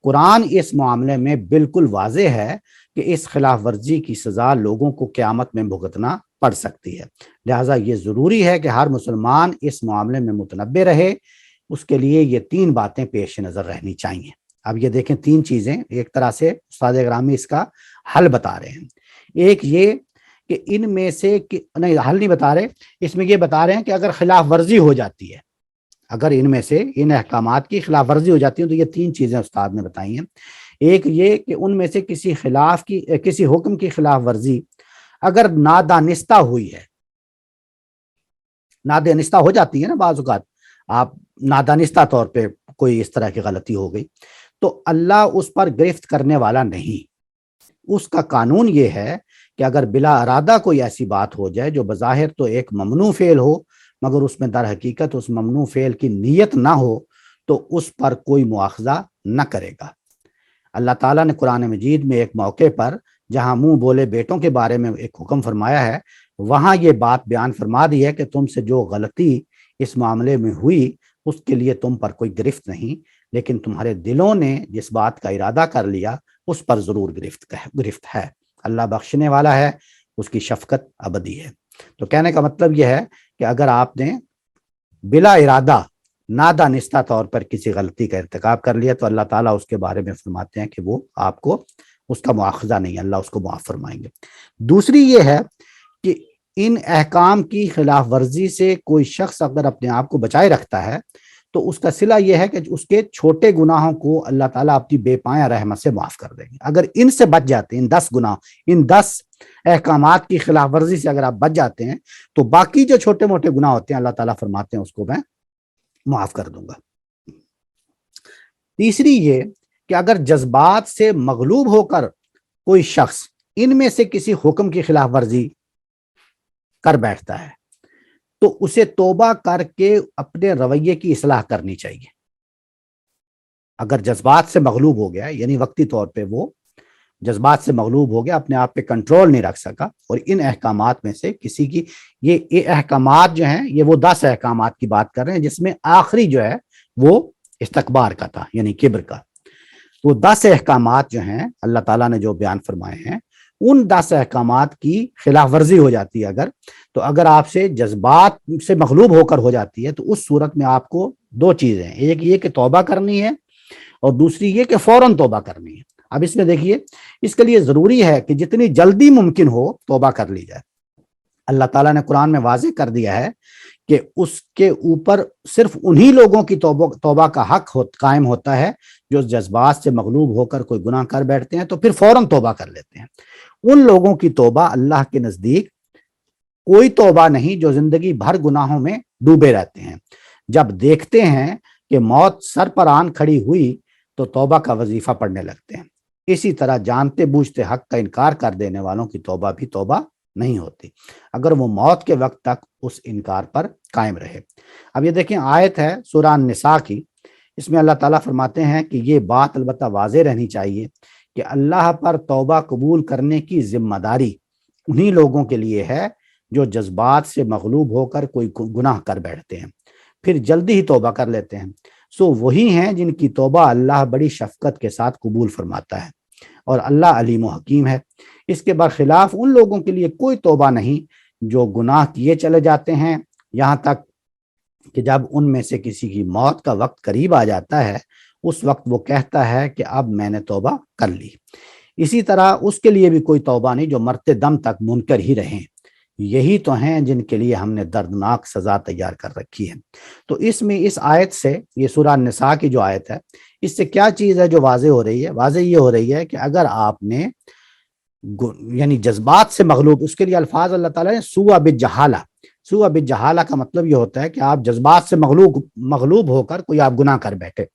قرآن اس معاملے میں بالکل واضح ہے کہ اس خلاف ورزی کی سزا لوگوں کو قیامت میں بھگتنا پڑ سکتی ہے، لہٰذا یہ ضروری ہے کہ ہر مسلمان اس معاملے میں متنبہ رہے۔ اس کے لیے یہ 3 باتیں پیش نظر رہنی چاہیے۔ اب یہ دیکھیں 3 چیزیں، ایک طرح سے استاد گرامی اس کا حل بتا رہے ہیں۔ ایک یہ کہ ان میں سے نہیں، حل نہیں بتا رہے، اس میں یہ بتا رہے ہیں کہ اگر خلاف ورزی ہو جاتی ہے، اگر ان میں سے ان احکامات کی خلاف ورزی ہو جاتی ہے، تو یہ 3 چیزیں استاد نے بتائی ہیں۔ ایک یہ کہ ان میں سے کسی حکم کی خلاف ورزی اگر نادانستہ ہوئی ہے، نادانستہ ہو جاتی ہے نا بعض اوقات، آپ نادانستہ طور پہ کوئی اس طرح کی غلطی ہو گئی، تو اللہ اس پر گرفت کرنے والا نہیں۔ اس کا قانون یہ ہے کہ اگر بلا ارادہ کوئی ایسی بات ہو جائے جو بظاہر تو ایک ممنوع فعل ہو، مگر اس میں در حقیقت اس ممنوع فعل کی نیت نہ ہو، تو اس پر کوئی مواخذہ نہ کرے گا۔ اللہ تعالیٰ نے قرآن مجید میں ایک موقع پر جہاں منہ بولے بیٹوں کے بارے میں ایک حکم فرمایا ہے، وہاں یہ بات بیان فرما دی ہے کہ تم سے جو غلطی اس معاملے میں ہوئی اس کے لیے تم پر کوئی گرفت نہیں، لیکن تمہارے دلوں نے جس بات کا ارادہ کر لیا اس پر ضرور گرفت ہے۔ اللہ بخشنے والا ہے، اس کی شفقت ابدی ہے۔ تو کہنے کا مطلب یہ ہے کہ اگر آپ نے بلا ارادہ نادانستہ طور پر کسی غلطی کا ارتکاب کر لیا تو اللہ تعالیٰ اس کے بارے میں فرماتے ہیں کہ وہ آپ کو اس کا مواخذہ نہیں، اللہ اس کو معاف فرمائیں گے۔ دوسری یہ ہے کہ ان احکام کی خلاف ورزی سے کوئی شخص اگر اپنے آپ کو بچائے رکھتا ہے تو اس کا صلہ یہ ہے کہ اس کے چھوٹے گناہوں کو اللہ تعالیٰ اپنی بے پایہ رحمت سے معاف کر دیں گے۔ اگر ان سے بچ جاتے ہیں، ان 10 گناہ، ان 10 احکامات کی خلاف ورزی سے اگر آپ بچ جاتے ہیں تو باقی جو چھوٹے موٹے گناہ ہوتے ہیں اللہ تعالیٰ فرماتے ہیں اس کو میں معاف کر دوں گا۔ تیسری یہ کہ اگر جذبات سے مغلوب ہو کر کوئی شخص ان میں سے کسی حکم کی خلاف ورزی کر بیٹھتا ہے تو اسے توبہ کر کے اپنے رویے کی اصلاح کرنی چاہیے۔ اگر جذبات سے مغلوب ہو گیا، یعنی وقتی طور پہ وہ جذبات سے مغلوب ہو گیا، اپنے آپ پہ کنٹرول نہیں رکھ سکا، اور ان احکامات میں سے کسی کی یہ احکامات جو ہیں یہ وہ 10 احکامات کی بات کر رہے ہیں جس میں آخری جو ہے وہ استکبار کا تھا، یعنی کبر کا۔ وہ 10 احکامات جو ہیں اللہ تعالیٰ نے جو بیان فرمائے ہیں، ان 10 احکامات کی خلاف ورزی ہو جاتی ہے اگر آپ سے جذبات سے مغلوب ہو کر ہو جاتی ہے تو اس صورت میں آپ کو 2 چیزیں ہیں، ایک یہ کہ توبہ کرنی ہے اور دوسری یہ کہ فوراً توبہ کرنی ہے۔ اب اس میں دیکھیے، اس کے لیے ضروری ہے کہ جتنی جلدی ممکن ہو توبہ کر لی جائے۔ اللہ تعالیٰ نے قرآن میں واضح کر دیا ہے کہ اس کے اوپر صرف انہی لوگوں کی توبہ کا حق قائم ہوتا ہے جو جذبات سے مغلوب ہو کر کوئی گناہ کر بیٹھتے ہیں تو پھر فوراً توبہ کر لیتے ہیں۔ ان لوگوں کی توبہ اللہ کے نزدیک کوئی توبہ نہیں جو زندگی بھر گناہوں میں ڈوبے رہتے ہیں۔ جب دیکھتے ہیں کہ موت سر پر آن کھڑی ہوئی تو توبہ کا وظیفہ پڑھنے لگتے ہیں۔ اسی طرح جانتے بوجھتے حق کا انکار کر دینے والوں کی توبہ بھی توبہ نہیں ہوتی اگر وہ موت کے وقت تک اس انکار پر قائم رہے۔ اب یہ دیکھیں، آیت ہے سورہ النساء کی، اس میں اللہ تعالیٰ فرماتے ہیں کہ یہ بات البتہ واضح رہنی چاہیے کہ اللہ پر توبہ قبول کرنے کی ذمہ داری انہی لوگوں کے لیے ہے جو جذبات سے مغلوب ہو کر کوئی گناہ کر بیٹھتے ہیں پھر جلدی ہی توبہ کر لیتے ہیں، سو وہی ہیں جن کی توبہ اللہ بڑی شفقت کے ساتھ قبول فرماتا ہے، اور اللہ علیم و حکیم ہے۔ اس کے برخلاف ان لوگوں کے لیے کوئی توبہ نہیں جو گناہ کیے چلے جاتے ہیں یہاں تک کہ جب ان میں سے کسی کی موت کا وقت قریب آ جاتا ہے اس وقت وہ کہتا ہے کہ اب میں نے توبہ کر لی۔ اسی طرح اس کے لیے بھی کوئی توبہ نہیں جو مرتے دم تک منکر ہی رہیں، یہی تو ہیں جن کے لیے ہم نے دردناک سزا تیار کر رکھی ہے۔ تو اس میں اس آیت سے، یہ سورہ النساء کی جو آیت ہے، اس سے کیا چیز ہے جو واضح ہو رہی ہے؟ واضح یہ ہو رہی ہے کہ اگر آپ نے یعنی جذبات سے مغلوب، اس کے لیے الفاظ اللہ تعالیٰ نے سوء بالجہالہ، سوء بالجہالہ کا مطلب یہ ہوتا ہے کہ آپ جذبات سے مغلوب ہو کر کوئی آپ گناہ کر بیٹھے۔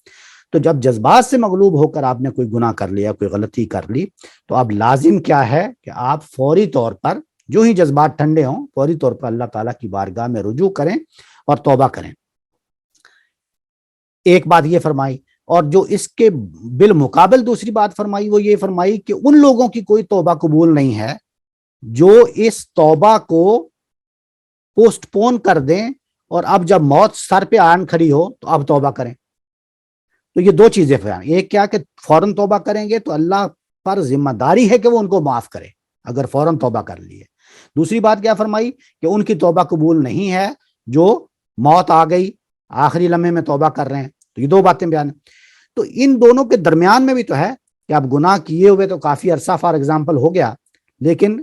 تو جب جذبات سے مغلوب ہو کر آپ نے کوئی گناہ کر لیا، کوئی غلطی کر لی، تو اب لازم کیا ہے کہ آپ فوری طور پر، جو ہی جذبات ٹھنڈے ہوں، فوری طور پر اللہ تعالیٰ کی بارگاہ میں رجوع کریں اور توبہ کریں۔ ایک بات یہ فرمائی، اور جو اس کے بالمقابل دوسری بات فرمائی وہ یہ فرمائی کہ ان لوگوں کی کوئی توبہ قبول نہیں ہے جو اس توبہ کو پوسٹ پون کر دیں اور اب جب موت سر پہ آن کھڑی ہو تو اب توبہ کریں۔ تو یہ 2 چیزیں فرمائیں، ایک کیا کہ فوراً توبہ کریں گے تو اللہ پر ذمہ داری ہے کہ وہ ان کو معاف کرے اگر فوراً توبہ کر لی ہے۔ دوسری بات کیا فرمائی کہ ان کی توبہ قبول نہیں ہے جو موت آ گئی آخری لمحے میں توبہ کر رہے ہیں۔ تو یہ 2 باتیں بیان ہیں۔ تو ان دونوں کے درمیان میں بھی تو ہے کہ اب گناہ کیے ہوئے تو کافی عرصہ فار ایگزامپل ہو گیا، لیکن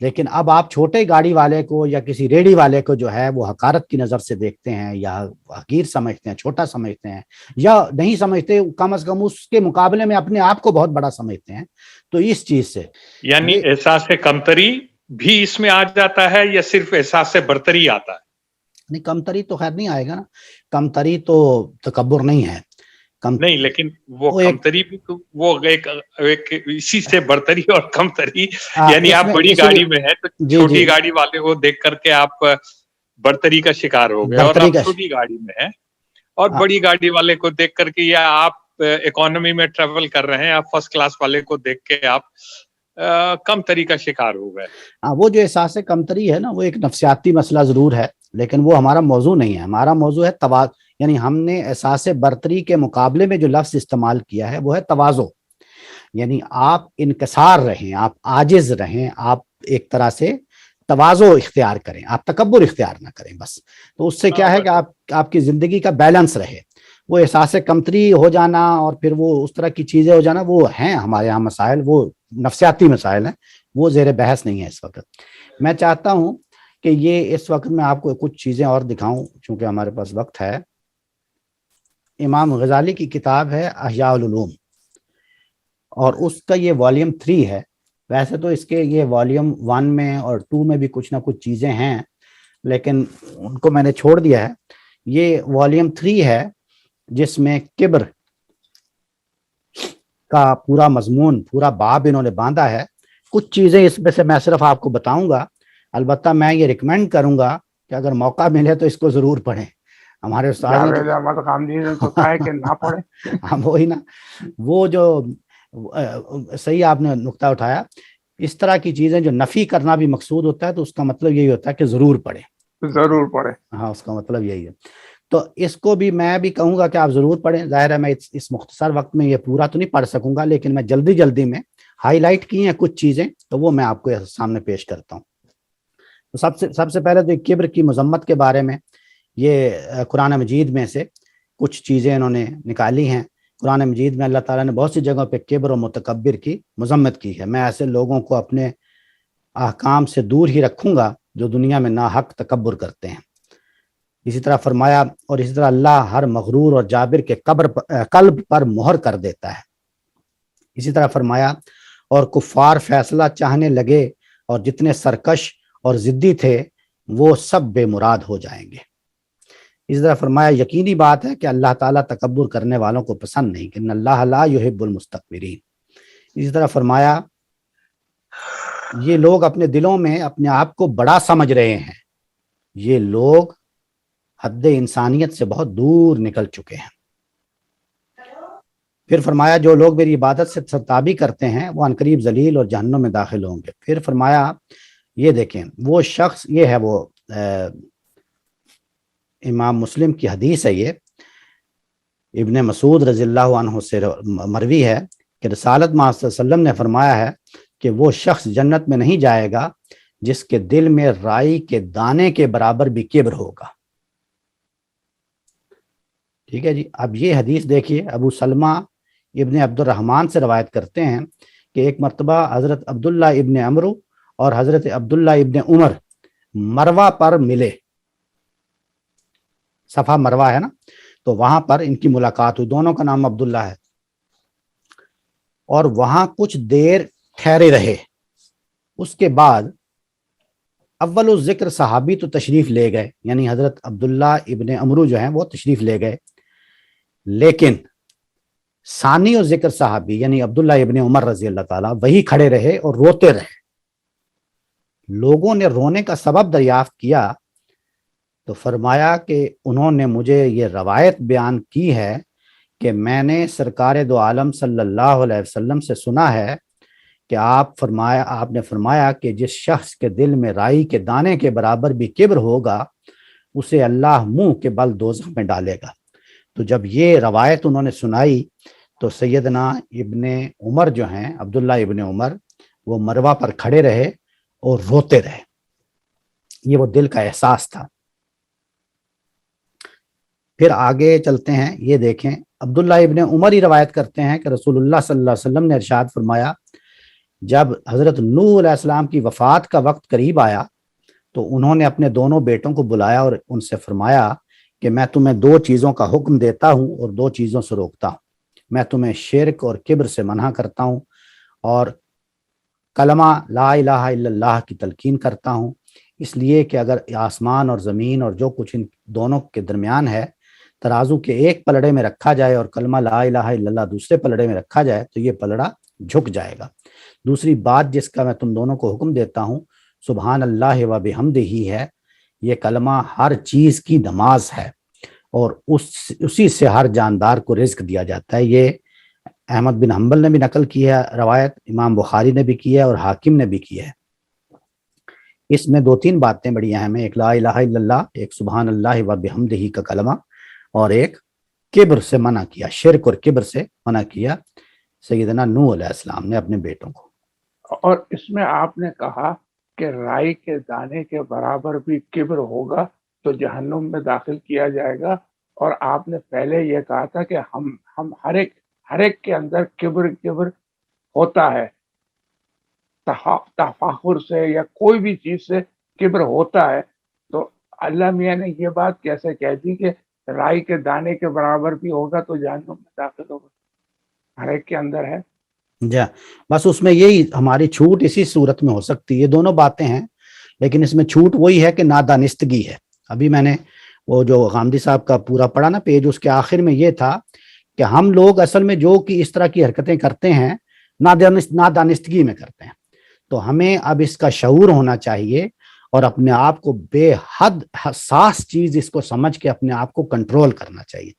لیکن اب آپ چھوٹے گاڑی والے کو یا کسی ریڑھی والے کو جو ہے وہ حقارت کی نظر سے دیکھتے ہیں یا حقیر سمجھتے ہیں، چھوٹا سمجھتے ہیں، یا نہیں سمجھتے، کم از کم اس کے مقابلے میں اپنے آپ کو بہت بڑا سمجھتے ہیں. تو اس چیز سے یعنی احساس کمتری بھی اس میں آ جاتا ہے یا صرف احساس برتری آتا ہے؟ نہیں، کمتری تو خیر نہیں آئے گا نا، کمتری تو تکبر نہیں ہے. نہیں، لیکن وہ کمتری بھی وہ ایک اسی سے برتری اور کمتری، یعنی آپ بڑی گاڑی میں ہیں تو چھوٹی گاڑی والے کو دیکھ کر کے آپ برتری کا شکار ہو گئے، اور آپ چھوٹی گاڑی میں ہیں، اور بڑی گاڑی والے کو دیکھ کر کے، یا آپ اکانومی میں ٹریول کر رہے ہیں، آپ فرسٹ کلاس والے کو دیکھ کے آپ کمتری کا شکار ہو گئے. وہ جو احساس کمتری ہے نا، وہ ایک نفسیاتی مسئلہ ضرور ہے، لیکن وہ ہمارا موضوع نہیں ہے. ہمارا موضوع ہے یعنی ہم نے احساس برتری کے مقابلے میں جو لفظ استعمال کیا ہے وہ ہے تواضع. یعنی آپ انکسار رہیں، آپ عاجز رہیں، آپ ایک طرح سے تواضع اختیار کریں، آپ تکبر اختیار نہ کریں بس. تو اس سے کیا ہے کہ آپ کی زندگی کا بیلنس رہے. وہ احساس کمتری ہو جانا اور پھر وہ اس طرح کی چیزیں ہو جانا، وہ ہیں ہمارے یہاں مسائل، وہ نفسیاتی مسائل ہیں، وہ زیر بحث نہیں ہے اس وقت. میں چاہتا ہوں کہ یہ اس وقت میں آپ کو کچھ چیزیں اور دکھاؤں چونکہ ہمارے پاس وقت ہے. امام غزالی کی کتاب ہے احیاء العلوم، اور اس کا یہ والیوم 3 ہے. ویسے تو اس کے یہ والیوم 1 میں اور 2 میں بھی کچھ نہ کچھ چیزیں ہیں، لیکن ان کو میں نے چھوڑ دیا ہے. یہ والیوم 3 ہے جس میں کبر کا پورا مضمون، پورا باب انہوں نے باندھا ہے. کچھ چیزیں اس میں سے میں صرف آپ کو بتاؤں گا. البتہ میں یہ ریکمینڈ کروں گا کہ اگر موقع ملے تو اس کو ضرور پڑھیں. ہمارے استاد ہم وہی نا، وہ جو صحیح آپ نے نقطہ اٹھایا. اس طرح کی چیزیں جو نفی کرنا بھی مقصود ہوتا ہے تو اس کا مطلب یہی ہوتا ہے کہ ضرور پڑھیں، ضرور پڑھیں. ہاں، اس کا مطلب یہی ہے. تو اس کو بھی میں بھی کہوں گا کہ آپ ضرور پڑھیں. ظاہر ہے میں اس مختصر وقت میں یہ پورا تو نہیں پڑھ سکوں گا، لیکن میں جلدی میں ہائی لائٹ کی ہیں کچھ چیزیں، تو وہ میں آپ کو سامنے پیش کرتا ہوں. تو سب سے پہلے تو کبر کی مذمت کے بارے میں یہ قرآن مجید میں سے کچھ چیزیں انہوں نے نکالی ہیں. قرآن مجید میں اللہ تعالیٰ نے بہت سی جگہوں پہ کبر و متکبر کی مذمت کی ہے. میں ایسے لوگوں کو اپنے احکام سے دور ہی رکھوں گا جو دنیا میں ناحق تکبر کرتے ہیں. اسی طرح فرمایا، اور اسی طرح اللہ ہر مغرور اور جابر کے قلب پر مہر کر دیتا ہے. اسی طرح فرمایا، اور کفار فیصلہ چاہنے لگے اور جتنے سرکش اور ضدی تھے وہ سب بے مراد ہو جائیں گے. اسی طرح فرمایا، یقینی بات ہے کہ اللہ تعالیٰ تکبر کرنے والوں کو پسند نہیں، کہ ان اللہ لا یحب المستکبرین. اسی طرح فرمایا، یہ لوگ اپنے دلوں میں اپنے آپ کو بڑا سمجھ رہے ہیں، یہ لوگ حد انسانیت سے بہت دور نکل چکے ہیں. پھر فرمایا، جو لوگ میری عبادت سے سرتابی کرتے ہیں وہ عنقریب ذلیل اور جہنم میں داخل ہوں گے. پھر فرمایا، یہ دیکھیں وہ شخص، یہ ہے وہ امام مسلم کی حدیث ہے، یہ ابن مسعود رضی اللہ عنہ سے مروی ہے کہ رسالت مآب صلی اللہ علیہ وسلم نے فرمایا ہے کہ وہ شخص جنت میں نہیں جائے گا جس کے دل میں رائی کے دانے کے برابر بھی کبر ہوگا. ٹھیک ہے جی. اب یہ حدیث دیکھیے، ابو سلمہ ابن عبد الرحمن سے روایت کرتے ہیں کہ ایک مرتبہ حضرت عبداللہ ابن عمرو اور حضرت عبداللہ ابن عمر مروہ پر ملے. صفا مروہ ہے نا، تو وہاں پر ان کی ملاقات ہوئی. دونوں کا نام عبداللہ ہے، اور وہاں کچھ دیر ٹھہرے رہے. اس کے بعد اول الذکر صحابی تو تشریف لے گئے، یعنی حضرت عبداللہ ابن عمرو جو ہیں وہ تشریف لے گئے، لیکن ثانی و ذکر صحابی یعنی عبداللہ ابن عمر رضی اللہ تعالیٰ وہی کھڑے رہے اور روتے رہے. لوگوں نے رونے کا سبب دریافت کیا تو فرمایا کہ انہوں نے مجھے یہ روایت بیان کی ہے کہ میں نے سرکار دو عالم صلی اللہ علیہ وسلم سے سنا ہے کہ آپ نے فرمایا کہ جس شخص کے دل میں رائی کے دانے کے برابر بھی کبر ہوگا اسے اللہ منہ کے بل دوزخ میں ڈالے گا. تو جب یہ روایت انہوں نے سنائی تو سیدنا ابن عمر جو ہیں، عبداللہ ابن عمر، وہ مروہ پر کھڑے رہے اور روتے رہے. یہ وہ دل کا احساس تھا. پھر آگے چلتے ہیں. یہ دیکھیں، عبداللہ ابن عمر ہی روایت کرتے ہیں کہ رسول اللہ صلی اللہ علیہ وسلم نے ارشاد فرمایا جب حضرت نوح علیہ السلام کی وفات کا وقت قریب آیا تو انہوں نے اپنے دونوں بیٹوں کو بلایا اور ان سے فرمایا کہ میں تمہیں 2 چیزوں کا حکم دیتا ہوں اور 2 چیزوں سے روکتا ہوں. میں تمہیں شرک اور کبر سے منع کرتا ہوں اور کلمہ لا الہ الا اللہ کی تلقین کرتا ہوں، اس لیے کہ اگر آسمان اور زمین اور جو کچھ ان دونوں کے درمیان ہے ترازو کے ایک پلڑے میں رکھا جائے اور کلمہ لا الہ الا اللہ دوسرے پلڑے میں رکھا جائے تو یہ پلڑا جھک جائے گا. دوسری بات جس کا میں تم دونوں کو حکم دیتا ہوں سبحان اللہ و بحمدہ ہے. یہ کلمہ ہر چیز کی نماز ہے اور اسی سے ہر جاندار کو رزق دیا جاتا ہے. یہ احمد بن حنبل نے بھی نقل کی ہے روایت، امام بخاری نے بھی کی ہے اور حاکم نے بھی کی ہے. اس میں 2-3 باتیں بڑی اہم ہیں، ایک لا الہ الا اللہ، ایک سبحان اللہ و بحمدہ کا کلمہ، اور ایک کبر سے منع کیا، شرک اور کبر سے منع کیا سیدنا نوح علیہ السلام نے اپنے بیٹوں کو. اور اس میں آپ نے کہا کہ رائی کے دانے کے برابر بھی کبر ہوگا تو جہنم میں داخل کیا جائے گا. اور آپ نے پہلے یہ کہا تھا کہ ہم ہر ایک کے اندر کبر ہوتا ہے، تفاخر سے یا کوئی بھی چیز سے کبر ہوتا ہے. تو اللہ میاں نے یہ بات کیسے کہہ دی کہ رائی کے دانے کے برابر بھی ہوگا تو جہنم میں داخل ہوگا؟ ہر ایک کے اندر ہے. جا بس اس میں یہی ہماری چھوٹ اسی صورت میں ہو سکتی ہے. یہ دونوں باتیں ہیں لیکن اس میں چھوٹ وہی ہے کہ نادانستگی ہے. ابھی میں نے وہ جو غامدی صاحب کا پورا پڑھا نا پیج، اس کے آخر میں یہ تھا کہ ہم لوگ اصل میں جو کہ اس طرح کی حرکتیں کرتے ہیں نادانستگی میں کرتے ہیں. تو ہمیں اب اس کا شعور ہونا چاہیے اور اپنے آپ کو بے حد حساس چیز اس کو سمجھ کے اپنے آپ کو کنٹرول کرنا چاہیے.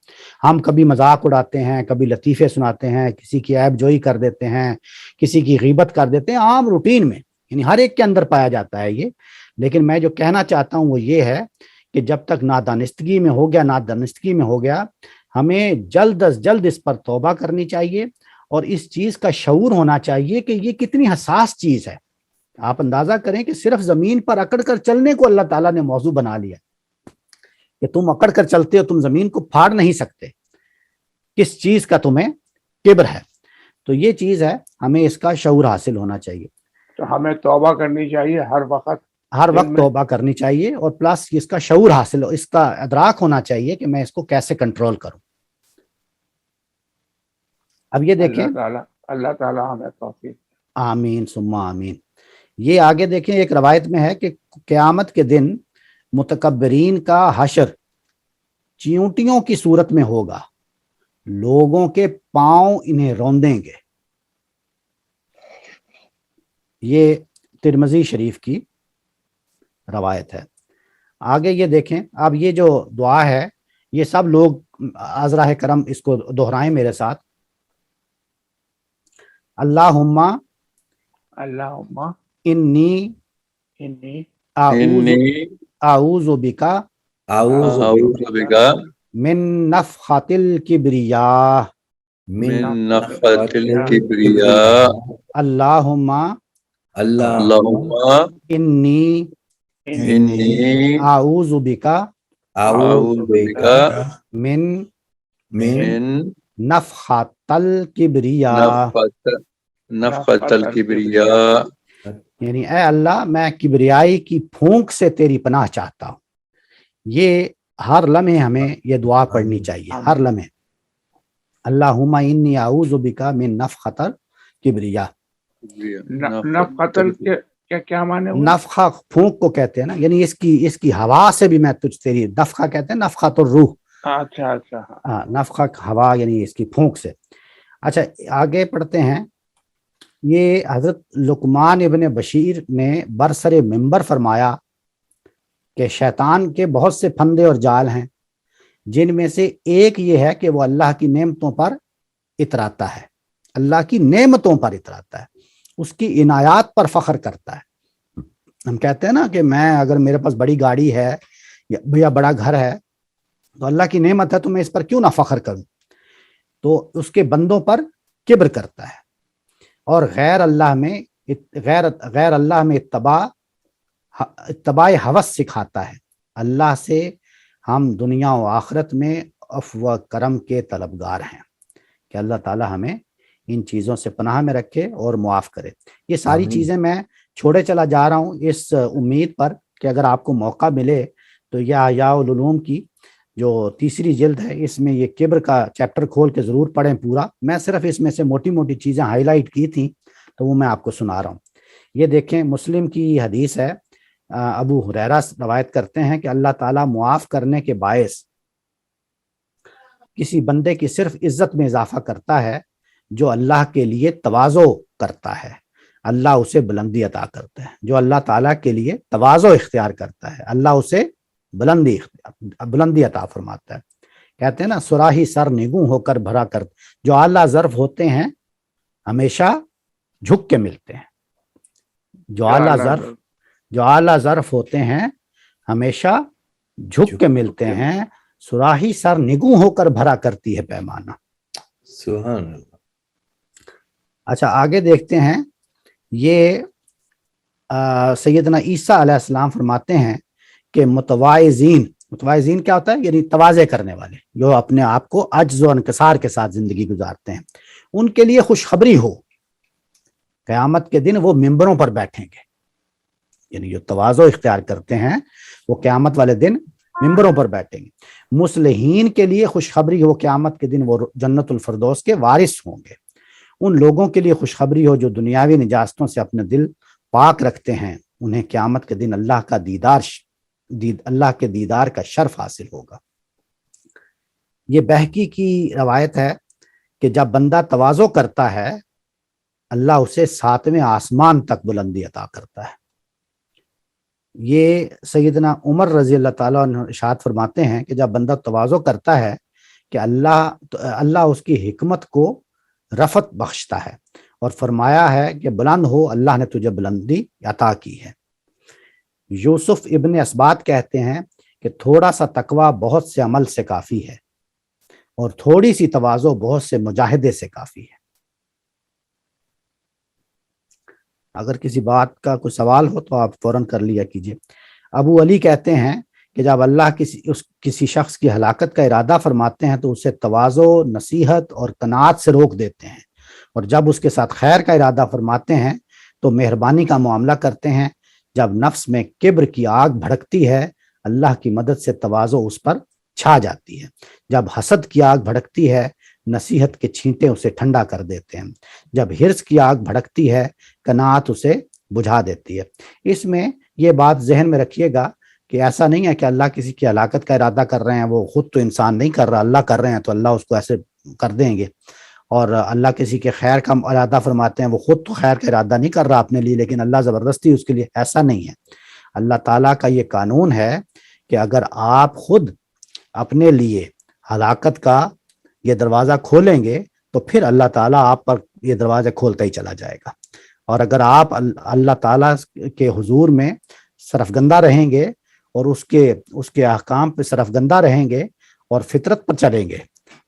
ہم کبھی مذاق اڑاتے ہیں، کبھی لطیفے سناتے ہیں، کسی کی عیب جوئی کر دیتے ہیں، کسی کی غیبت کر دیتے ہیں، عام روٹین میں، یعنی ہر ایک کے اندر پایا جاتا ہے یہ. لیکن میں جو کہنا چاہتا ہوں وہ یہ ہے کہ جب تک نادانستگی میں ہو گیا ہمیں جلد از جلد اس پر توبہ کرنی چاہیے اور اس چیز کا شعور ہونا چاہیے کہ یہ کتنی حساس چیز ہے. آپ اندازہ کریں کہ صرف زمین پر اکڑ کر چلنے کو اللہ تعالیٰ نے موضوع بنا لیا کہ تم اکڑ کر چلتے ہو، تم زمین کو پھاڑ نہیں سکتے. کس چیز کا تمہیں کبر ہے؟ تو یہ چیز ہے، ہمیں اس کا شعور حاصل ہونا چاہیے. تو ہمیں توبہ کرنی چاہیے ہر وقت توبہ کرنی چاہیے اور پلس اس کا شعور حاصل ہو، اس کا ادراک ہونا چاہیے کہ میں اس کو کیسے کنٹرول کروں. اب یہ دیکھیں، اللہ تعالیٰ ہمیں توفیق. آمین ثم آمین. یہ آگے دیکھیں ایک روایت میں ہے کہ قیامت کے دن متکبرین کا حشر چیونٹیوں کی صورت میں ہوگا، لوگوں کے پاؤں انہیں روندیں گے. یہ ترمذی شریف کی روایت ہے. آگے یہ دیکھیں، اب یہ جو دعا ہے یہ سب لوگ عذراء کرم اس کو دہرائیں میرے ساتھ. اللہم انی اعوذ بکا من نفخۃ الکبریاء اللہم انی اعوذ بکا من نفخۃ الکبریاء، یعنی اے اللہ میں کبریائی کی پھونک سے تیری پناہ چاہتا ہوں. یہ ہر لمحے ہمیں یہ دعا پڑھنی چاہیے، ہر لمحے. اللہم انی اعوذ بکا من نفخۃ الکبریاء. کیا معنی؟ نفخہ پھونک کو کہتے ہیں نا، یعنی اس کی ہوا سے بھی میں تیری، نفخہ کہتے ہیں نفخۃ الروح. اچھا نفخہ ہوا یعنی اس کی پھونک سے. اچھا آگے پڑھتے ہیں. یہ حضرت لقمان ابن بشیر نے برسر منبر فرمایا کہ شیطان کے بہت سے پھندے اور جال ہیں، جن میں سے ایک یہ ہے کہ وہ اللہ کی نعمتوں پر اتراتا ہے، اللہ کی نعمتوں پر اتراتا ہے، اس کی عنایات پر فخر کرتا ہے. ہم کہتے ہیں نا کہ میں اگر میرے پاس بڑی گاڑی ہے یا بڑا گھر ہے تو اللہ کی نعمت ہے تو میں اس پر کیوں نہ فخر کروں. تو اس کے بندوں پر کبر کرتا ہے اور غیر اللہ میں اتباع ہوس سکھاتا ہے. اللہ سے ہم دنیا و آخرت میں عفو و کرم کے طلبگار ہیں کہ اللہ تعالی ہمیں ان چیزوں سے پناہ میں رکھے اور معاف کرے۔ یہ ساری چیزیں میں چھوڑے چلا جا رہا ہوں اس امید پر کہ اگر آپ کو موقع ملے تو یہ احیاء العلوم کی جو تیسری جلد ہے اس میں یہ کبر کا چیپٹر کھول کے ضرور پڑھیں پورا۔ میں صرف اس میں سے موٹی موٹی چیزیں ہائی لائٹ کی تھیں تو وہ میں آپ کو سنا رہا ہوں۔ یہ دیکھیں مسلم کی حدیث ہے، ابو ہریرہ روایت کرتے ہیں کہ اللہ تعالیٰ معاف کرنے کے باعث کسی بندے کی صرف عزت میں اضافہ کرتا ہے جو اللہ کے لیے تواضع کرتا ہے، اللہ اسے بلندی عطا کرتا ہے۔ جو اللہ تعالیٰ کے لیے تواضع اختیار کرتا ہے اللہ اسے بلندی عطا فرماتا ہے۔ کہتے ہیں نا سراہی سر نگوں ہو کر بھرا کر، جو اعلیٰ ظرف ہوتے ہیں ہمیشہ جھک کے ملتے ہیں، جو اعلیٰ ظرف ہوتے ہیں ہمیشہ جھک کے ملتے ہیں، سراہی سر نگوں ہو کر بھرا کرتی ہے پیمانہ۔ سبحان اللہ۔ اچھا آگے دیکھتے ہیں، یہ سیدنا عیسیٰ علیہ السلام فرماتے ہیں کہ متواضعین کیا ہوتا ہے؟ یعنی تواضع کرنے والے جو اپنے آپ کو عجز و انکسار کے ساتھ زندگی گزارتے ہیں، ان کے لیے خوشخبری ہو، قیامت کے دن وہ ممبروں پر بیٹھیں گے۔ یعنی جو تواضع اختیار کرتے ہیں وہ قیامت والے دن ممبروں پر بیٹھیں گے۔ مصلحین کے لیے خوشخبری ہو، قیامت کے دن وہ جنت الفردوس کے وارث ہوں گے۔ ان لوگوں کے لیے خوشخبری ہو جو دنیاوی نجاستوں سے اپنے دل پاک رکھتے ہیں، انہیں قیامت کے دن اللہ کے دیدار کا شرف حاصل ہوگا۔ یہ بہقی کی روایت ہے کہ جب بندہ تواضع کرتا ہے اللہ اسے 7ویں آسمان تک بلندی عطا کرتا ہے۔ یہ سیدنا عمر رضی اللہ تعالیٰ عنہ ارشاد فرماتے ہیں کہ جب بندہ تواضع کرتا ہے کہ اللہ اس کی حکمت کو رفعت بخشتا ہے، اور فرمایا ہے کہ بلند ہو، اللہ نے تجھے بلندی عطا کی ہے۔ یوسف ابن اسبات کہتے ہیں کہ تھوڑا سا تقوی بہت سے عمل سے کافی ہے، اور تھوڑی سی تواضع بہت سے مجاہدے سے کافی ہے۔ اگر کسی بات کا کوئی سوال ہو تو آپ فوراً کر لیا کیجئے۔ ابو علی کہتے ہیں کہ جب اللہ کسی شخص کی ہلاکت کا ارادہ فرماتے ہیں تو اسے تواضع، نصیحت اور قناعت سے روک دیتے ہیں، اور جب اس کے ساتھ خیر کا ارادہ فرماتے ہیں تو مہربانی کا معاملہ کرتے ہیں۔ جب نفس میں کبر کی آگ بھڑکتی ہے اللہ کی مدد سے تواضع اس پر چھا جاتی ہے۔ جب حسد کی آگ بھڑکتی ہے نصیحت کے چھینٹے اسے ٹھنڈا کر دیتے ہیں۔ جب حرص کی آگ بھڑکتی ہے قناعت اسے بجھا دیتی ہے۔ اس میں یہ بات ذہن میں رکھیے گا کہ ایسا نہیں ہے کہ اللہ کسی کی ہلاکت کا ارادہ کر رہے ہیں، وہ خود تو انسان نہیں کر رہا، اللہ کر رہے ہیں تو اللہ اس کو ایسے کر دیں گے، اور اللہ کسی کے خیر کا ارادہ فرماتے ہیں، وہ خود تو خیر کا ارادہ نہیں کر رہا اپنے لیے لیکن اللہ زبردستی اس کے لیے، ایسا نہیں ہے۔ اللہ تعالیٰ کا یہ قانون ہے کہ اگر آپ خود اپنے لیے ہلاکت کا یہ دروازہ کھولیں گے تو پھر اللہ تعالیٰ آپ پر یہ دروازہ کھولتا ہی چلا جائے گا، اور اگر آپ اللہ تعالیٰ کے حضور میں سرفگندہ رہیں گے اور اس کے احکام پہ سرفگندہ رہیں گے اور فطرت پر چلیں گے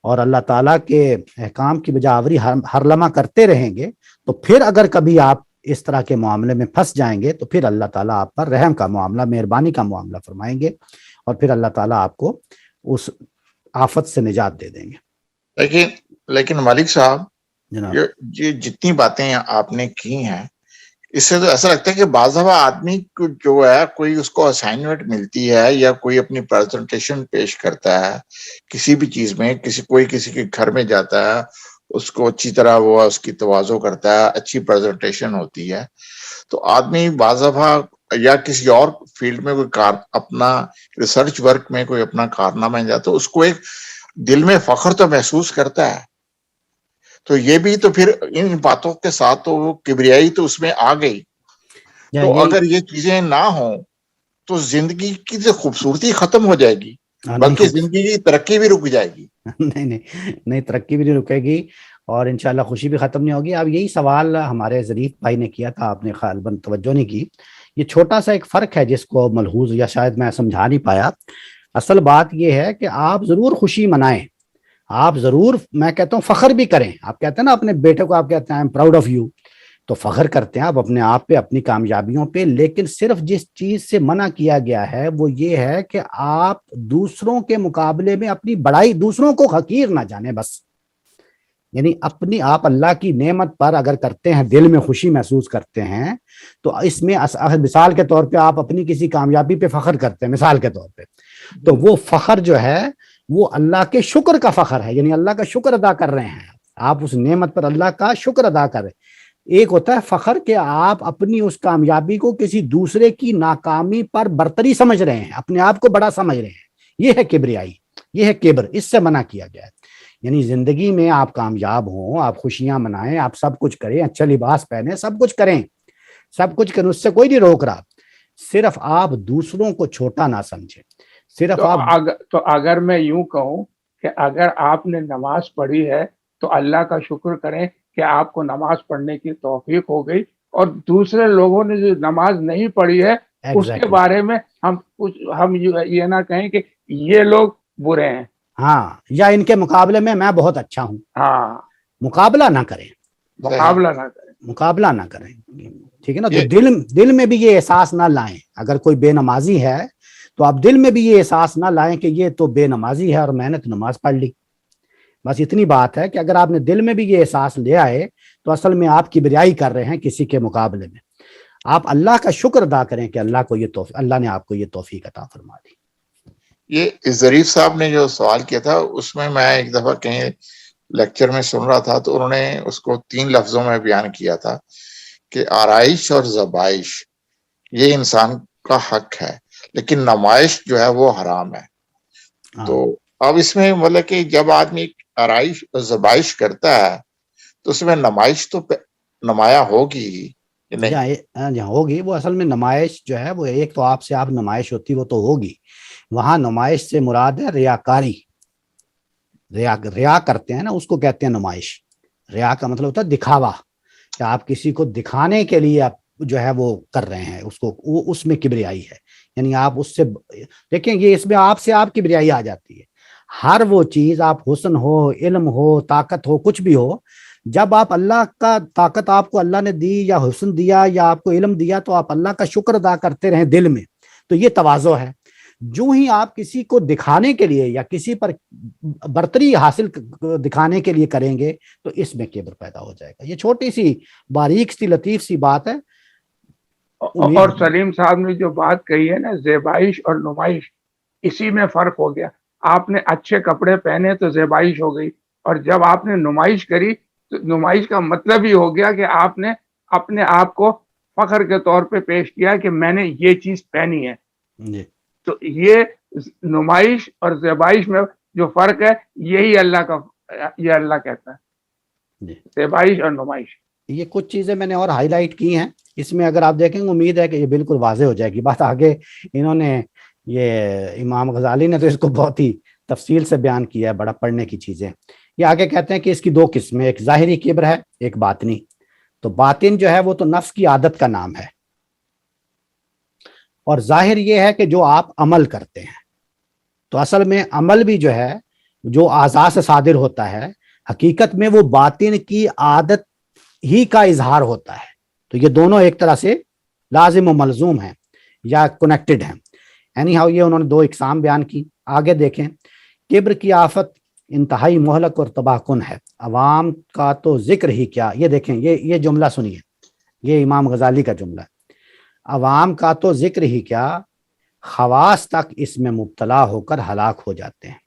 اور اللہ تعالیٰ کے احکام کی بجا آوری ہر لمحہ کرتے رہیں گے، تو پھر اگر کبھی آپ اس طرح کے معاملے میں پھنس جائیں گے تو پھر اللہ تعالیٰ آپ پر رحم کا معاملہ، مہربانی کا معاملہ فرمائیں گے، اور پھر اللہ تعالیٰ آپ کو اس آفت سے نجات دے دیں گے۔ لیکن مالک صاحب، جناب یہ جتنی باتیں آپ نے کی ہیں اس سے تو ایسا لگتا ہے کہ بعض دفعہ آدمی کو جو ہے کوئی اس کو اسائنمنٹ ملتی ہے یا کوئی اپنی پریزنٹیشن پیش کرتا ہے کسی بھی چیز میں، کوئی کسی کے گھر میں جاتا ہے، اس کو اچھی طرح وہ اس کی تواضع کرتا ہے، اچھی پریزنٹیشن ہوتی ہے، تو آدمی بعض دفعہ یا کسی اور فیلڈ میں کوئی اپنا ریسرچ ورک میں کوئی اپنا کارنامہ جاتا ہے، اس کو ایک دل میں فخر تو محسوس کرتا ہے۔ تو یہ بھی تو پھر ان باتوں کے ساتھ تو وہ کبریائی تو اس میں آ گئی، تو اگر یہ چیزیں نہ ہوں تو زندگی کی جو خوبصورتی ختم ہو جائے گی، بلکہ زندگی کی ترقی بھی رک جائے گی۔ نہیں ترقی بھی نہیں رکے گی اور انشاءاللہ خوشی بھی ختم نہیں ہوگی۔ اب یہی سوال ہمارے ظریف بھائی نے کیا تھا، آپ نے غالباً توجہ نہیں کی۔ یہ چھوٹا سا ایک فرق ہے جس کو ملحوظ یا شاید میں سمجھا نہیں پایا۔ اصل بات یہ ہے کہ آپ ضرور خوشی منائیں، آپ ضرور، میں کہتا ہوں فخر بھی کریں۔ آپ کہتے ہیں نا اپنے بیٹے کو، آپ کہتے ہیں I am proud of you, تو فخر کرتے ہیں آپ اپنے آپ پہ، اپنی کامیابیوں پہ، لیکن صرف جس چیز سے منع کیا گیا ہے وہ یہ ہے کہ آپ دوسروں کے مقابلے میں اپنی بڑائی، دوسروں کو حقیر نہ جانیں، بس یعنی اپنی آپ اللہ کی نعمت پر اگر کرتے ہیں، دل میں خوشی محسوس کرتے ہیں، تو اس میں مثال کے طور پہ آپ اپنی کسی کامیابی پہ فخر کرتے ہیں مثال کے طور پہ، تو وہ فخر جو ہے وہ اللہ کے شکر کا فخر ہے، یعنی اللہ کا شکر ادا کر رہے ہیں آپ اس نعمت پر، اللہ کا شکر ادا کر رہے ہیں۔ ایک ہوتا ہے فخر کہ آپ اپنی اس کامیابی کو کسی دوسرے کی ناکامی پر برتری سمجھ رہے ہیں، اپنے آپ کو بڑا سمجھ رہے ہیں، یہ ہے کبریائی، یہ ہے کبر، اس سے منع کیا گیا ہے۔ یعنی زندگی میں آپ کامیاب ہوں، آپ خوشیاں منائیں، آپ سب کچھ کریں، اچھا لباس پہنیں، سب کچھ کریں، اس سے کوئی نہیں روک رہا، صرف آپ دوسروں کو چھوٹا نہ سمجھیں، صرف آپ تو اگر میں یوں کہوں کہ اگر آپ نے نماز پڑھی ہے تو اللہ کا شکر کریں کہ آپ کو نماز پڑھنے کی توفیق ہو گئی، اور دوسرے لوگوں نے جو نماز نہیں پڑھی ہے اس کے Exactly. بارے میں ہم یہ نہ کہیں کہ یہ لوگ برے ہیں، ہاں، یا ان کے مقابلے میں بہت اچھا ہوں، ہاں، مقابلہ نہ کریں، مقابلہ نہ کریں۔ مقابلہ نہ کریں، ٹھیک ہے نا؟ تو یہ دل میں بھی یہ احساس نہ لائیں، اگر کوئی بے نمازی ہے تو آپ دل میں بھی یہ احساس نہ لائیں کہ یہ تو بے نمازی ہے اور میں نے تو نماز پڑھ لی، بس اتنی بات ہے کہ اگر آپ نے دل میں بھی یہ احساس لے آئے تو اصل میں آپ کبریائی کر رہے ہیں کسی کے مقابلے میں۔ آپ اللہ کا شکر ادا کریں کہ اللہ نے آپ کو یہ توفیق عطا فرما دی۔ یہ ظریف صاحب نے جو سوال کیا تھا اس میں ایک دفعہ کہیں لیکچر میں سن رہا تھا تو انہوں نے اس کو 3 لفظوں میں بیان کیا تھا کہ آرائش اور ذبائش یہ انسان کا حق ہے، لیکن نمائش جو ہے وہ حرام ہے۔ تو اب اس میں مطلب کہ جب آدمی آرائش اور ذبائش کرتا ہے تو اس میں نمائش تو نمایاں ہوگی ہی نہیں؟ جہاں ہوگی، وہ اصل میں نمائش جو ہے وہ ایک تو آپ سے نمائش ہوتی وہ تو ہوگی، وہاں نمائش سے مراد ہے ریاکاری، ریا کرتے ہیں نا، اس کو کہتے ہیں نمائش۔ ریا کا مطلب ہوتا ہے دکھاوا، کہ آپ کسی کو دکھانے کے لیے آپ جو ہے وہ کر رہے ہیں، اس میں کبریائی ہے، یعنی آپ اس سے دیکھیں یہ اس میں آپ سے کبریائی آ جاتی ہے۔ ہر وہ چیز، آپ حسن ہو، علم ہو، طاقت ہو، کچھ بھی ہو، جب آپ اللہ کا طاقت آپ کو اللہ نے دی یا حسن دیا یا آپ کو علم دیا تو آپ اللہ کا شکر ادا کرتے رہیں دل میں، تو یہ تواضع ہے۔ جو ہی آپ کسی کو دکھانے کے لیے یا کسی پر برتری حاصل دکھانے کے لیے کریں گے تو اس میں کبر پیدا ہو جائے گا۔ یہ چھوٹی سی باریک سی لطیف سی بات ہے۔ اور سلیم صاحب نے جو بات کہی ہے نا زیبائش اور نمائش، اسی میں فرق ہو گیا۔ آپ نے اچھے کپڑے پہنے تو زیبائش ہو گئی، اور جب آپ نے نمائش کری تو نمائش کا مطلب ہی ہو گیا کہ آپ نے اپنے آپ کو فخر کے طور پہ پیش کیا کہ میں نے یہ چیز پہنی ہے۔ تو یہ نمائش اور زیبائش میں جو فرق ہے یہی اللہ کہتا ہے، زیبائش اور نمائش۔ یہ کچھ چیزیں میں نے اور ہائی لائٹ کی ہیں اس میں، اگر آپ دیکھیں گے امید ہے کہ یہ بالکل واضح ہو جائے گی بات آگے۔ انہوں نے یہ امام غزالی نے تو اس کو بہت ہی تفصیل سے بیان کیا ہے، بڑا پڑھنے کی چیزیں۔ یہ آگے کہتے ہیں کہ اس کی 2 قسمیں، ایک ظاہری کبر ہے، ایک باطنی۔ تو باطن جو ہے وہ تو نفس کی عادت کا نام ہے، اور ظاہر یہ ہے کہ جو آپ عمل کرتے ہیں۔ تو اصل میں عمل بھی جو ہے جو اعضاء سے صادر ہوتا ہے، حقیقت میں وہ باطن کی عادت ہی کا اظہار ہوتا ہے۔ تو یہ دونوں ایک طرح سے لازم و ملزوم ہیں یا کنیکٹڈ ہیں۔ اینی ہاؤ یہ انہوں نے 2 اقسام بیان کی۔ آگے دیکھیں، کبر کی آفت انتہائی مہلک اور تباہ کن ہے، عوام کا تو ذکر ہی کیا۔ یہ دیکھیں، یہ جملہ سنیے، یہ امام غزالی کا جملہ ہے۔ عوام کا تو ذکر ہی کیا، خواص تک اس میں مبتلا ہو کر ہلاک ہو جاتے ہیں۔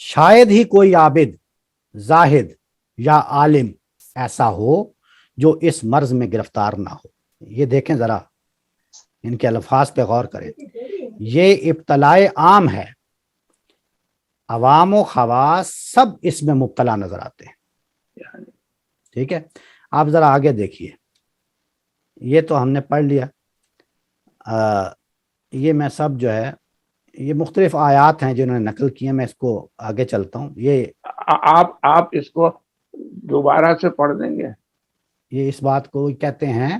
شاید ہی کوئی عابد، زاہد یا عالم ایسا ہو جو اس مرض میں گرفتار نہ ہو۔ یہ دیکھیں ذرا، ان کے الفاظ پہ غور کریں۔ یہ ابتلاء عام ہے، عوام و خواص سب اس میں مبتلا نظر آتے ہیں۔ ٹھیک ہے، آپ ذرا آگے دیکھیے، یہ تو ہم نے پڑھ لیا۔ یہ میں سب جو ہے یہ مختلف آیات ہیں جنہوں نے نقل کی ہیں، میں اس کو آگے چلتا ہوں۔ یہ آپ اس کو دوبارہ سے پڑھ دیں گے؟ یہ اس بات کو کہتے ہیں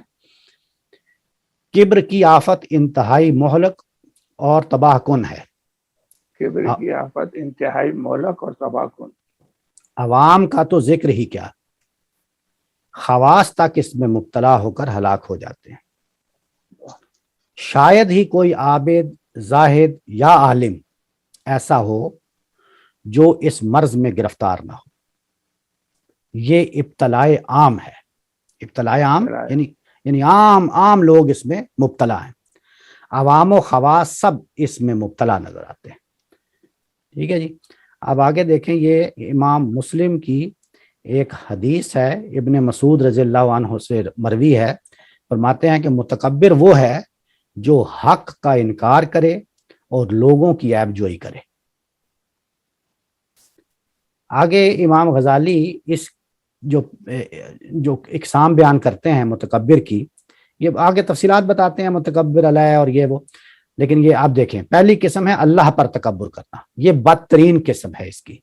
کبر کی آفت انتہائی مہلک اور تباہ کن ہے۔ کبر کی آفت انتہائی مہلک اور تباہ کن، عوام کا تو ذکر ہی کیا، خواص تک اس میں مبتلا ہو کر ہلاک ہو جاتے ہیں۔ شاید ہی کوئی عابد، زاہد یا عالم ایسا ہو جو اس مرض میں گرفتار نہ ہو۔ یہ ابتلاء عام ہے. ابتلاء عام یعنی عام لوگ اس میں مبتلا ہیں. عوام و خواص سب اس میں مبتلا نظر آتے ہیں. ٹھیک ہے جی. اب آگے دیکھیں, یہ امام مسلم کی ایک حدیث ہے, ابن مسعود رضی اللہ عنہ سے مروی ہے. فرماتے ہیں کہ متکبر وہ ہے جو حق کا انکار کرے اور لوگوں کی عیب جوئی کرے. آگے امام غزالی اس جو اقسام بیان کرتے ہیں متکبر کی, یہ آگے تفصیلات بتاتے ہیں متکبر علیہ اور یہ وہ, لیکن یہ آپ دیکھیں پہلی قسم ہے اللہ پر تکبر کرنا. یہ بدترین قسم ہے اس کی.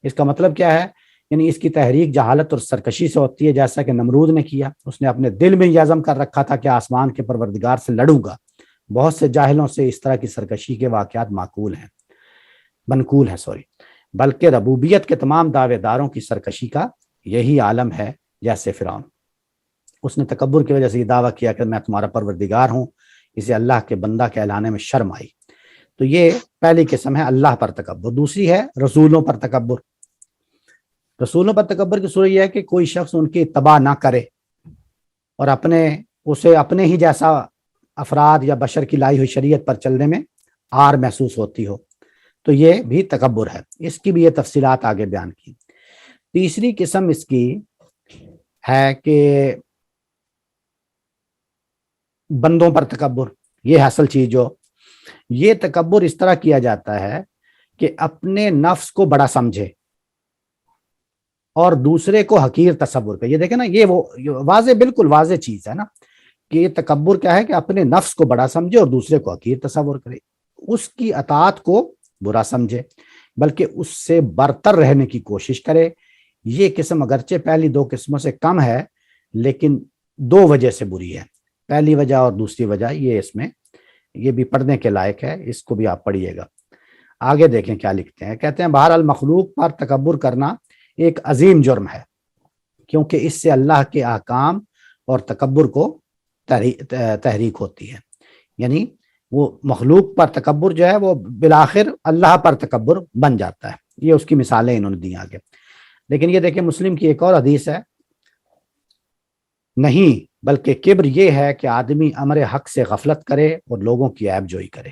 اس کا مطلب کیا ہے؟ یعنی اس کی تحریک جہالت اور سرکشی سے ہوتی ہے, جیسا کہ نمرود نے کیا. اس نے اپنے دل میں یہ عزم کر رکھا تھا کہ آسمان کے پروردگار سے لڑوں گا. بہت سے جاہلوں سے اس طرح کی سرکشی کے واقعات منقول ہیں بلکہ ربوبیت کے تمام دعوے داروں کی سرکشی کا یہی عالم ہے. جیسے فرعون, اس نے تکبر کی وجہ سے یہ دعویٰ کیا کہ میں تمہارا پروردگار ہوں, اسے اللہ کے بندہ کہلانے میں شرم آئی. تو یہ پہلی قسم ہے اللہ پر تکبر. دوسری ہے رسولوں پر تکبر. رسولوں پر تکبر کی صورت یہ ہے کہ کوئی شخص ان کی اتباع نہ کرے اور اسے اپنے ہی جیسا افراد یا بشر کی لائی ہوئی شریعت پر چلنے میں آر محسوس ہوتی ہو, تو یہ بھی تکبر ہے. اس کی بھی یہ تفصیلات آگے بیان کی. تیسری قسم اس کی ہے کہ بندوں پر تکبر. یہ اصل چیز جو یہ تکبر اس طرح کیا جاتا ہے کہ اپنے نفس کو بڑا سمجھے اور دوسرے کو حقیر تصور کرے. یہ دیکھیں نا, یہ وہ واضح, بالکل واضح چیز ہے نا کہ یہ تکبر کیا ہے کہ اپنے نفس کو بڑا سمجھے اور دوسرے کو حقیر تصور کرے, اس کی اطاعت کو برا سمجھے بلکہ اس سے برتر رہنے کی کوشش کرے. یہ قسم اگرچہ پہلی دو قسموں سے کم ہے لیکن دو وجہ سے بری ہے. پہلی وجہ اور دوسری وجہ یہ اس میں یہ بھی پڑھنے کے لائق ہے, اس کو بھی آپ پڑھیے گا. آگے دیکھیں کیا لکھتے ہیں. کہتے ہیں بہرحال مخلوق پر تکبر کرنا ایک عظیم جرم ہے کیونکہ اس سے اللہ کے احکام اور تکبر کو تحریک ہوتی ہے. یعنی وہ مخلوق پر تکبر جو ہے وہ بالآخر اللہ پر تکبر بن جاتا ہے. یہ اس کی مثالیں انہوں نے دی آگے. لیکن یہ دیکھیں مسلم کی ایک اور حدیث ہے, نہیں بلکہ کبر یہ ہے کہ آدمی امر حق سے غفلت کرے اور لوگوں کی عیب جوئی کرے.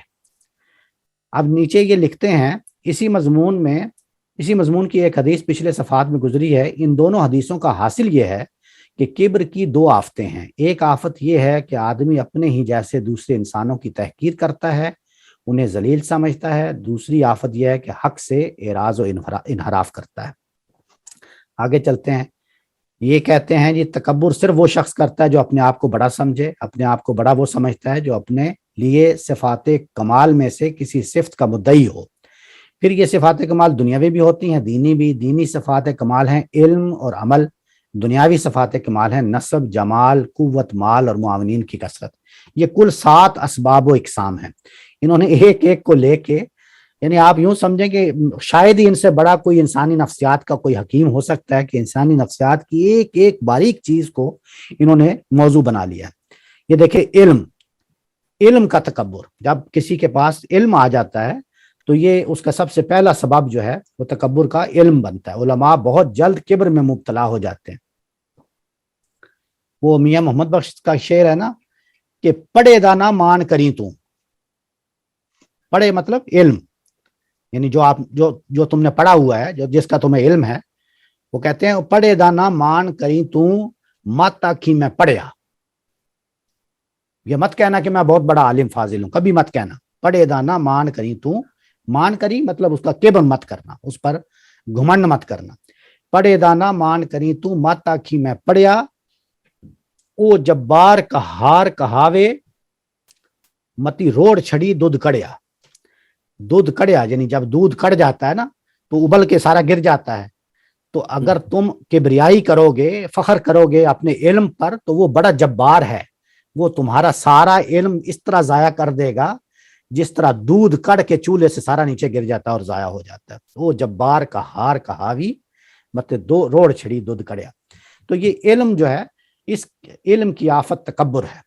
اب نیچے یہ لکھتے ہیں اسی مضمون کی ایک حدیث پچھلے صفحات میں گزری ہے. ان دونوں حدیثوں کا حاصل یہ ہے کہ کبر کی دو آفتیں ہیں. ایک آفت یہ ہے کہ آدمی اپنے ہی جیسے دوسرے انسانوں کی تحقیر کرتا ہے, انہیں ذلیل سمجھتا ہے. دوسری آفت یہ ہے کہ حق سے اعراض و انحراف کرتا ہے. آگے چلتے ہیں. یہ کہتے ہیں یہ تکبر صرف وہ شخص کرتا ہے جو اپنے آپ کو بڑا سمجھے. اپنے آپ کو بڑا وہ سمجھتا ہے جو اپنے لیے صفات کمال میں سے کسی صفت کا مدعی ہو. پھر یہ صفات کمال دنیاوی بھی ہوتی ہیں, دینی بھی. دینی صفات کمال ہیں علم اور عمل. دنیاوی صفات کمال ہیں نسب, جمال, قوت, مال اور معاونین کی کثرت. یہ کل 7 اسباب و اقسام ہیں. انہوں نے ایک ایک کو لے کے, یعنی آپ یوں سمجھیں کہ شاید ہی ان سے بڑا کوئی انسانی نفسیات کا کوئی حکیم ہو سکتا ہے کہ انسانی نفسیات کی ایک ایک باریک چیز کو انہوں نے موضوع بنا لیا. یہ دیکھیں علم کا تکبر. جب کسی کے پاس علم آ جاتا ہے تو یہ اس کا سب سے پہلا سبب جو ہے وہ تکبر کا علم بنتا ہے. علماء بہت جلد کبر میں مبتلا ہو جاتے ہیں. وہ میاں محمد بخش کا شعر ہے نا کہ پڑھے دانا مان کری تو. پڑھے مطلب علم, یعنی جو تم نے پڑھا ہوا ہے, جس کا تمہیں علم ہے, وہ کہتے ہیں پڑھے دانا مان کری تو مت آکھی میں پڑھیا. یہ مت کہنا کہ میں بہت بڑا عالم فاضل ہوں, کبھی مت کہنا. پڑھے دانا مان کری تو, مان کری مطلب اس کا کبر مت کرنا, اس پر گھمنڈ مت کرنا. پڑھے دانا مان کری تو مت آکھی میں پڑھیا, او جبار کہار کہاوے متی روڑ چھڑی دودھ کڑیا. دودھ کڑیا یعنی جب دودھ کڑ جاتا ہے نا تو ابل کے سارا گر جاتا ہے. تو اگر تم کبریائی کرو گے, فخر کرو گے اپنے علم پر, تو وہ بڑا جبار ہے. وہ تمہارا سارا علم اس طرح ضائع کر دے گا جس طرح دودھ کڑ کے چولہے سے سارا نیچے گر جاتا ہے اور ضائع ہو جاتا ہے. وہ جبار کا ہار کہاوی مت دو روڑ چھڑی دودھ کڑیا. تو یہ علم جو ہے, اس علم کی آفت تکبر ہے.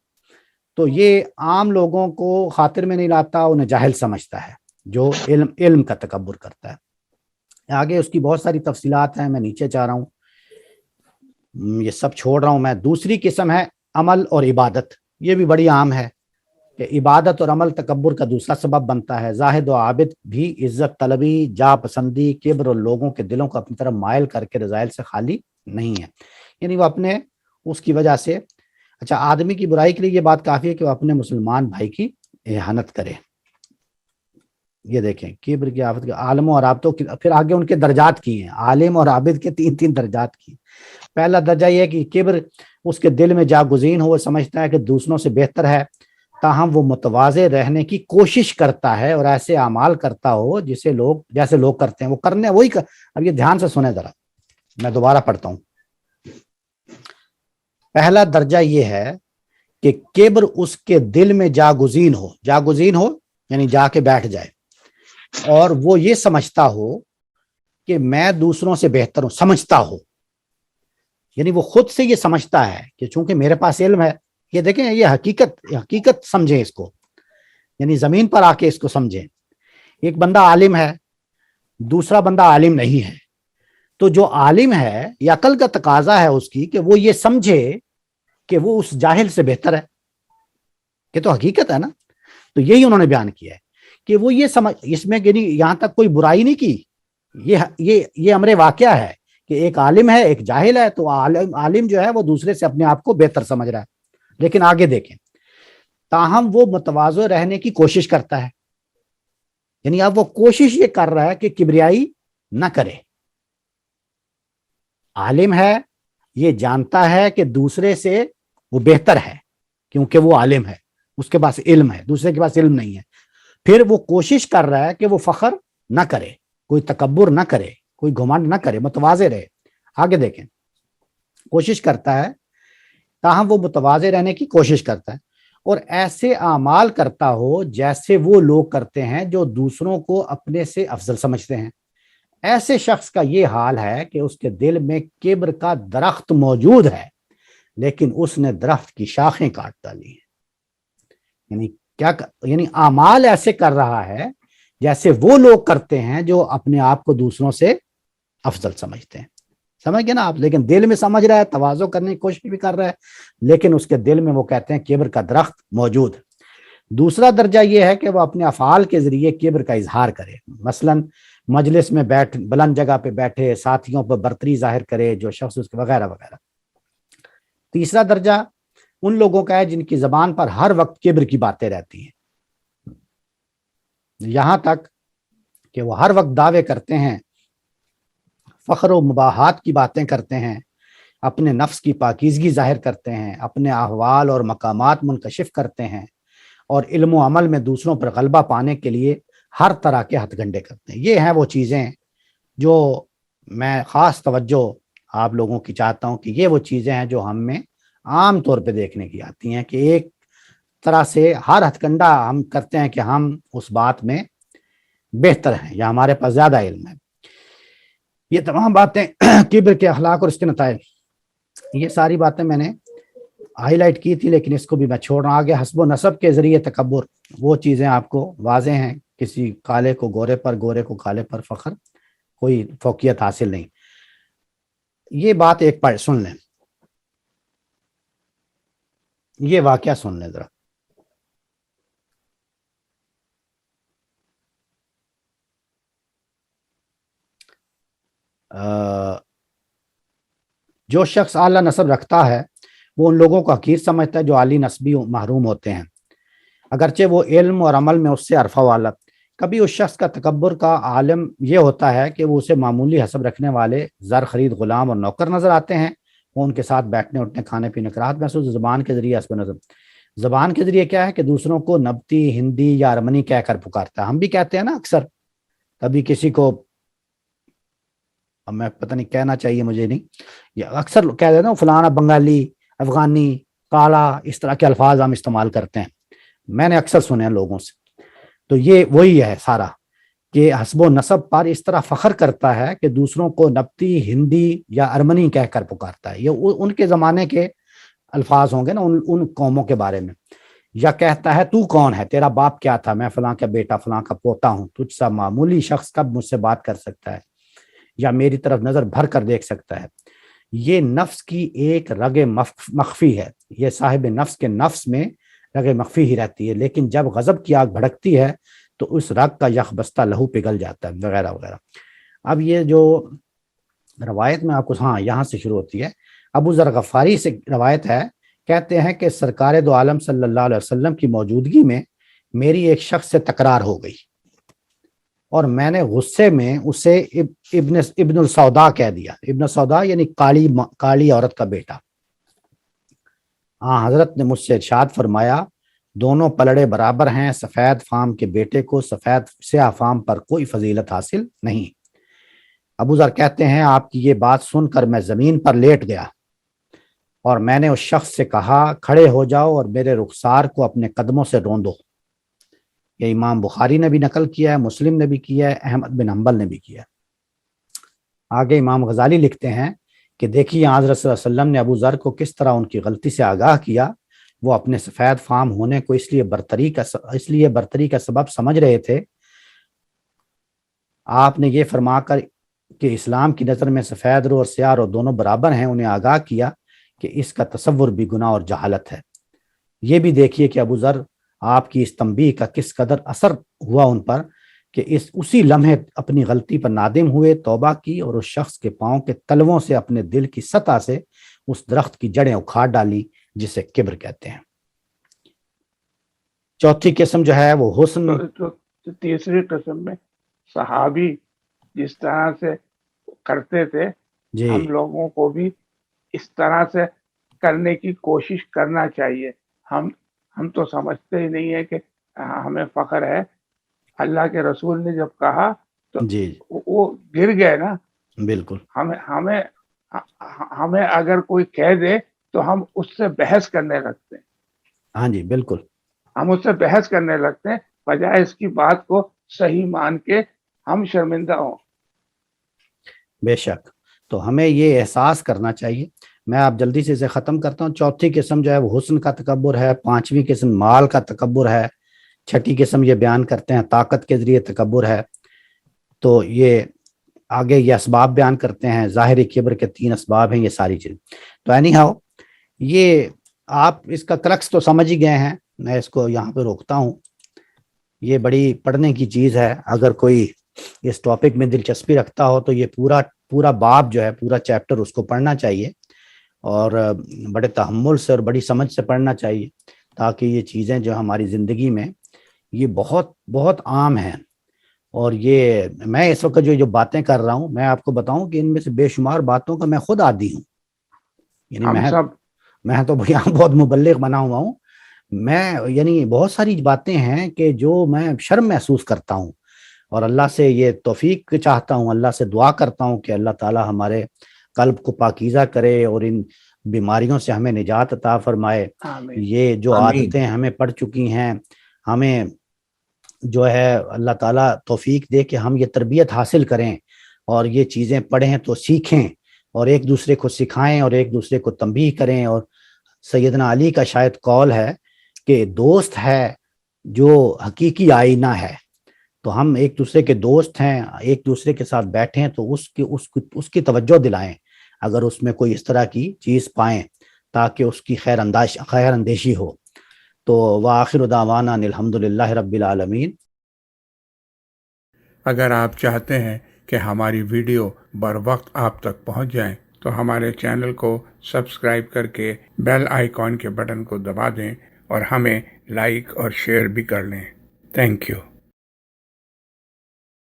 تو یہ عام لوگوں کو خاطر میں نہیں لاتا, انہیں جاہل سمجھتا ہے جو علم کا تکبر کرتا ہے. آگے اس کی بہت ساری تفصیلات ہیں, میں نیچے چاہ رہا ہوں. یہ سب چھوڑ رہا ہوں میں. دوسری قسم ہے عمل اور عبادت. یہ بھی بڑی عام ہے کہ عبادت اور عمل تکبر کا دوسرا سبب بنتا ہے. زاہد و عابد بھی عزت طلبی، جا پسندی، کبر اور لوگوں کے دلوں کو اپنی طرف مائل کر کے رذائل سے خالی نہیں ہے. یعنی وہ اپنے اس کی وجہ سے، اچھا آدمی کی برائی کے لیے یہ بات کافی ہے کہ وہ اپنے مسلمان بھائی کی احانت کرے. یہ دیکھیں کبر کی آفت کے عالموں اور عابدوں کی، پھر آگے ان کے درجات کی ہیں. عالم اور عابد کے 3 درجات کی. پہلا درجہ یہ ہے کہ کبر اس کے دل میں جاگزین ہو، وہ سمجھتا ہے کہ دوسروں سے بہتر ہے، تاہم وہ متواضع رہنے کی کوشش کرتا ہے اور ایسے اعمال کرتا ہو جیسے لوگ کرتے ہیں وہ کرنے وہی اب یہ دھیان سے سنیں ذرا، میں دوبارہ پڑھتا ہوں. پہلا درجہ یہ ہے کہ کبر اس کے دل میں جاگزین ہو یعنی جا کے بیٹھ جائے، اور وہ یہ سمجھتا ہو کہ میں دوسروں سے بہتر ہوں. سمجھتا ہو یعنی وہ خود سے یہ سمجھتا ہے کہ چونکہ میرے پاس علم ہے. یہ دیکھیں یہ حقیقت سمجھیں اس کو، یعنی زمین پر آ کے اس کو سمجھیں. ایک بندہ عالم ہے، دوسرا بندہ عالم نہیں ہے. تو جو عالم ہے یہ عقل کا تقاضا ہے اس کی کہ وہ یہ سمجھے کہ وہ اس جاہل سے بہتر ہے. یہ تو حقیقت ہے نا. تو یہی انہوں نے بیان کیا ہے کہ وہ یہ سمجھ، اس میں یہاں تک کوئی برائی نہیں کی. یہ امر واقعہ ہے کہ ایک عالم ہے ایک جاہل ہے. تو عالم جو ہے وہ دوسرے سے اپنے آپ کو بہتر سمجھ رہا ہے. لیکن آگے دیکھیں، تاہم وہ متواضع رہنے کی کوشش کرتا ہے. یعنی اب وہ کوشش یہ کر رہا ہے کہ کبریائی نہ کرے. عالم ہے، یہ جانتا ہے کہ دوسرے سے وہ بہتر ہے کیونکہ وہ عالم ہے، اس کے پاس علم ہے، دوسرے کے پاس علم نہیں ہے. پھر وہ کوشش کر رہا ہے کہ وہ فخر نہ کرے، کوئی تکبر نہ کرے، کوئی گھمنڈ نہ کرے، متواضع رہے. آگے دیکھیں، کوشش کرتا ہے، تاہم وہ متواضع رہنے کی کوشش کرتا ہے اور ایسے اعمال کرتا ہو جیسے وہ لوگ کرتے ہیں جو دوسروں کو اپنے سے افضل سمجھتے ہیں. ایسے شخص کا یہ حال ہے کہ اس کے دل میں کبر کا درخت موجود ہے لیکن اس نے درخت کی شاخیں کاٹ ڈالی ہیں. یعنی اعمال ایسے کر رہا ہے جیسے وہ لوگ کرتے ہیں جو اپنے آپ کو دوسروں سے افضل سمجھتے ہیں. سمجھ گئے نا آپ. لیکن دل میں سمجھ رہا ہے، تواضع کرنے کی کوشش بھی کر رہا ہے، لیکن اس کے دل میں وہ کہتے ہیں کبر کا درخت موجود. دوسرا درجہ یہ ہے کہ وہ اپنے افعال کے ذریعے کبر کا اظہار کرے. مثلاً مجلس میں بلند جگہ پہ بیٹھے، ساتھیوں پر برتری ظاہر کرے جو شخص اس کے وغیرہ وغیرہ. تیسرا درجہ ان لوگوں کا ہے جن کی زبان پر ہر وقت کبر کی باتیں رہتی ہیں، یہاں تک کہ وہ ہر وقت دعوے کرتے ہیں، فخر و مباحات کی باتیں کرتے ہیں، اپنے نفس کی پاکیزگی ظاہر کرتے ہیں، اپنے احوال اور مقامات منکشف کرتے ہیں، اور علم و عمل میں دوسروں پر غلبہ پانے کے لیے ہر طرح کے ہتھ گنڈے کرتے ہیں. یہ ہیں وہ چیزیں جو میں خاص توجہ آپ لوگوں کی چاہتا ہوں کہ یہ وہ چیزیں ہیں جو ہم میں عام طور پہ دیکھنے کی آتی ہیں کہ ایک طرح سے ہر ہتھ کنڈا ہم کرتے ہیں کہ ہم اس بات میں بہتر ہیں یا ہمارے پاس زیادہ علم ہے. یہ تمام باتیں کبر کے اخلاق اور اس کے نتائج، یہ ساری باتیں میں نے ہائی لائٹ کی تھی لیکن اس کو بھی میں چھوڑ رہا ہوں. آگے حسب و نسب کے ذریعے تکبر، وہ چیزیں آپ کو واضح ہیں. کسی کالے کو گورے پر، گورے کو کالے پر فخر، کوئی فوقیت حاصل نہیں. یہ بات ایک پڑھ سن لیں، یہ واقعہ سن لیں ذرا. جو شخص اعلیٰ نسب رکھتا ہے وہ ان لوگوں کو حقیر سمجھتا ہے جو عالی نسبی محروم ہوتے ہیں، اگرچہ وہ علم اور عمل میں اس سے عرفہ والا. کبھی اس شخص کا تکبر کا عالم یہ ہوتا ہے کہ وہ اسے معمولی حسب رکھنے والے زر خرید غلام اور نوکر نظر آتے ہیں. وہ ان کے ساتھ بیٹھنے اٹھنے کھانے پینے کا راحت محسوس. زبان کے ذریعے حسب نظر، زبان کے ذریعے کیا ہے کہ دوسروں کو نبتی، ہندی یا ارمنی کہہ کر پکارتا ہے. ہم بھی کہتے ہیں نا اکثر، کبھی کسی کو، اب میں پتہ نہیں کہنا چاہیے مجھے نہیں، یا اکثر کہہ دیتا ہوں فلانا بنگالی، افغانی، کالا، اس طرح کے الفاظ ہم استعمال کرتے ہیں. میں نے اکثر سنے ہیں لوگوں سے. تو یہ وہی ہے سارا کہ حسب و نسب پر اس طرح فخر کرتا ہے کہ دوسروں کو نبتی، ہندی یا ارمنی کہہ کر پکارتا ہے. یہ ان کے زمانے کے الفاظ ہوں گے نا ان قوموں کے بارے میں. یا کہتا ہے تو کون ہے، تیرا باپ کیا تھا، میں فلاں کا بیٹا، فلاں کا پوتا ہوں، تجھ سا معمولی شخص کب مجھ سے بات کر سکتا ہے یا میری طرف نظر بھر کر دیکھ سکتا ہے. یہ نفس کی ایک رگ مخفی ہے، یہ صاحب نفس کے نفس میں رگ مخفی ہی رہتی ہے، لیکن جب غضب کی آگ بھڑکتی ہے تو اس رگ کا یخ بستہ لہو پگھل جاتا ہے وغیرہ وغیرہ۔ اب یہ جو روایت میں آپ کو یہاں سے شروع ہوتی ہے، ابو ذر غفاری سے روایت ہے، کہتے ہیں کہ سرکار دو عالم صلی اللہ علیہ وسلم کی موجودگی میں میری ایک شخص سے تکرار ہو گئی اور میں نے غصے میں اسے ابن السودا کہہ دیا۔ ابن السودا یعنی کالی عورت کا بیٹا۔ حضرت نے مجھ سے ارشاد فرمایا دونوں پلڑے برابر ہیں، سفید فام کے بیٹے کو سفید سیاہ فام پر کوئی فضیلت حاصل نہیں۔ ابو ذر کہتے ہیں آپ کی یہ بات سن کر میں زمین پر لیٹ گیا اور میں نے اس شخص سے کہا کھڑے ہو جاؤ اور میرے رخسار کو اپنے قدموں سے روندو۔ یہ امام بخاری نے بھی نقل کیا ہے، مسلم نے بھی کیا ہے، احمد بن حنبل نے بھی کیا ہے۔ آگے امام غزالی لکھتے ہیں کہ دیکھیے حضرت صلی اللہ علیہ وسلم نے ابو ذر کو کس طرح ان کی غلطی سے آگاہ کیا۔ وہ اپنے سفید فام ہونے کو اس لیے برتری کا سبب سمجھ رہے تھے۔ آپ نے یہ فرما کر کہ اسلام کی نظر میں سفید رو اور سیاہ رو دونوں برابر ہیں، انہیں آگاہ کیا کہ اس کا تصور بھی گناہ اور جہالت ہے۔ یہ بھی دیکھیے کہ ابو ذر آپ کی اس تنبیہ کا کس قدر اثر ہوا ان پر کہ اسی لمحے اپنی غلطی پر نادم ہوئے، توبہ کی اور اس شخص کے پاؤں کے تلووں سے اپنے دل کی سطح سے اس درخت کی جڑیں اکھاڑ ڈالی جسے کبر کہتے ہیں۔ چوتھی قسم جو ہے وہ حسن۔ تیسری قسم میں صحابی جس طرح سے کرتے تھے جی ہم لوگوں کو بھی اس طرح سے کرنے کی کوشش کرنا چاہیے۔ ہم تو سمجھتے ہی نہیں ہے کہ ہمیں فخر ہے۔ اللہ کے رسول نے جب کہا تو جی وہ گر گئے نا۔ بالکل۔ ہمیں اگر کوئی کہہ دے تو ہم اس سے بحث کرنے لگتے ہیں۔ ہاں جی بالکل، ہم اس سے بحث کرنے لگتے ہیں بجائے اس کی بات کو صحیح مان کے ہم شرمندہ ہوں۔ بے شک، تو ہمیں یہ احساس کرنا چاہیے۔ میں آپ جلدی سے اسے ختم کرتا ہوں۔ چوتھی قسم جو ہے وہ حسن کا تکبر ہے، پانچویں قسم مال کا تکبر ہے، چھٹی قسم یہ بیان کرتے ہیں طاقت کے ذریعے تکبر ہے۔ تو یہ آگے یہ اسباب بیان کرتے ہیں، ظاہری کبر کے 3 اسباب ہیں یہ ساری چیزیں۔ تو اینی ہاؤ یہ آپ اس کا کرکس تو سمجھ ہی گئے ہیں، میں اس کو یہاں پہ روکتا ہوں۔ یہ بڑی پڑھنے کی چیز ہے، اگر کوئی اس ٹاپک میں دلچسپی رکھتا ہو تو یہ پورا باب جو ہے، پورا چیپٹر اس کو پڑھنا چاہیے اور بڑے تحمل سے اور بڑی سمجھ سے پڑھنا چاہیے، تاکہ یہ چیزیں جو ہماری زندگی میں یہ بہت بہت عام ہیں۔ اور یہ میں اس وقت جو باتیں کر رہا ہوں، میں آپ کو بتاؤں کہ ان میں سے بے شمار باتوں کا میں خود عادی ہوں، یعنی میں تو یہاں بہت مبلغ بنا ہوا ہوں۔ یعنی بہت ساری باتیں ہیں کہ جو میں شرم محسوس کرتا ہوں اور اللہ سے یہ توفیق چاہتا ہوں، اللہ سے دعا کرتا ہوں کہ اللہ تعالی ہمارے قلب کو پاکیزہ کرے اور ان بیماریوں سے ہمیں نجات عطا فرمائے۔ یہ جو عادتیں ہمیں پڑ چکی ہیں، ہمیں جو ہے اللہ تعالیٰ توفیق دے کہ ہم یہ تربیت حاصل کریں اور یہ چیزیں پڑھیں تو سیکھیں اور ایک دوسرے کو سکھائیں اور ایک دوسرے کو تنبیہ کریں۔ اور سیدنا علی کا شاید قول ہے کہ دوست ہے جو حقیقی آئینہ ہے، تو ہم ایک دوسرے کے دوست ہیں، ایک دوسرے کے ساتھ بیٹھیں تو اس کی توجہ دلائیں اگر اس میں کوئی اس طرح کی چیز پائیں، تاکہ اس کی خیر اندیشی ہو۔ تو وآخر دعوانا الحمدللہ رب العالمین۔ اگر آپ چاہتے ہیں کہ ہماری ویڈیو بر وقت آپ تک پہنچ جائیں تو ہمارے چینل کو سبسکرائب کر کے بیل آئیکن کے بٹن کو دبا دیں اور ہمیں لائک اور شیئر بھی کر لیں۔ Thank you.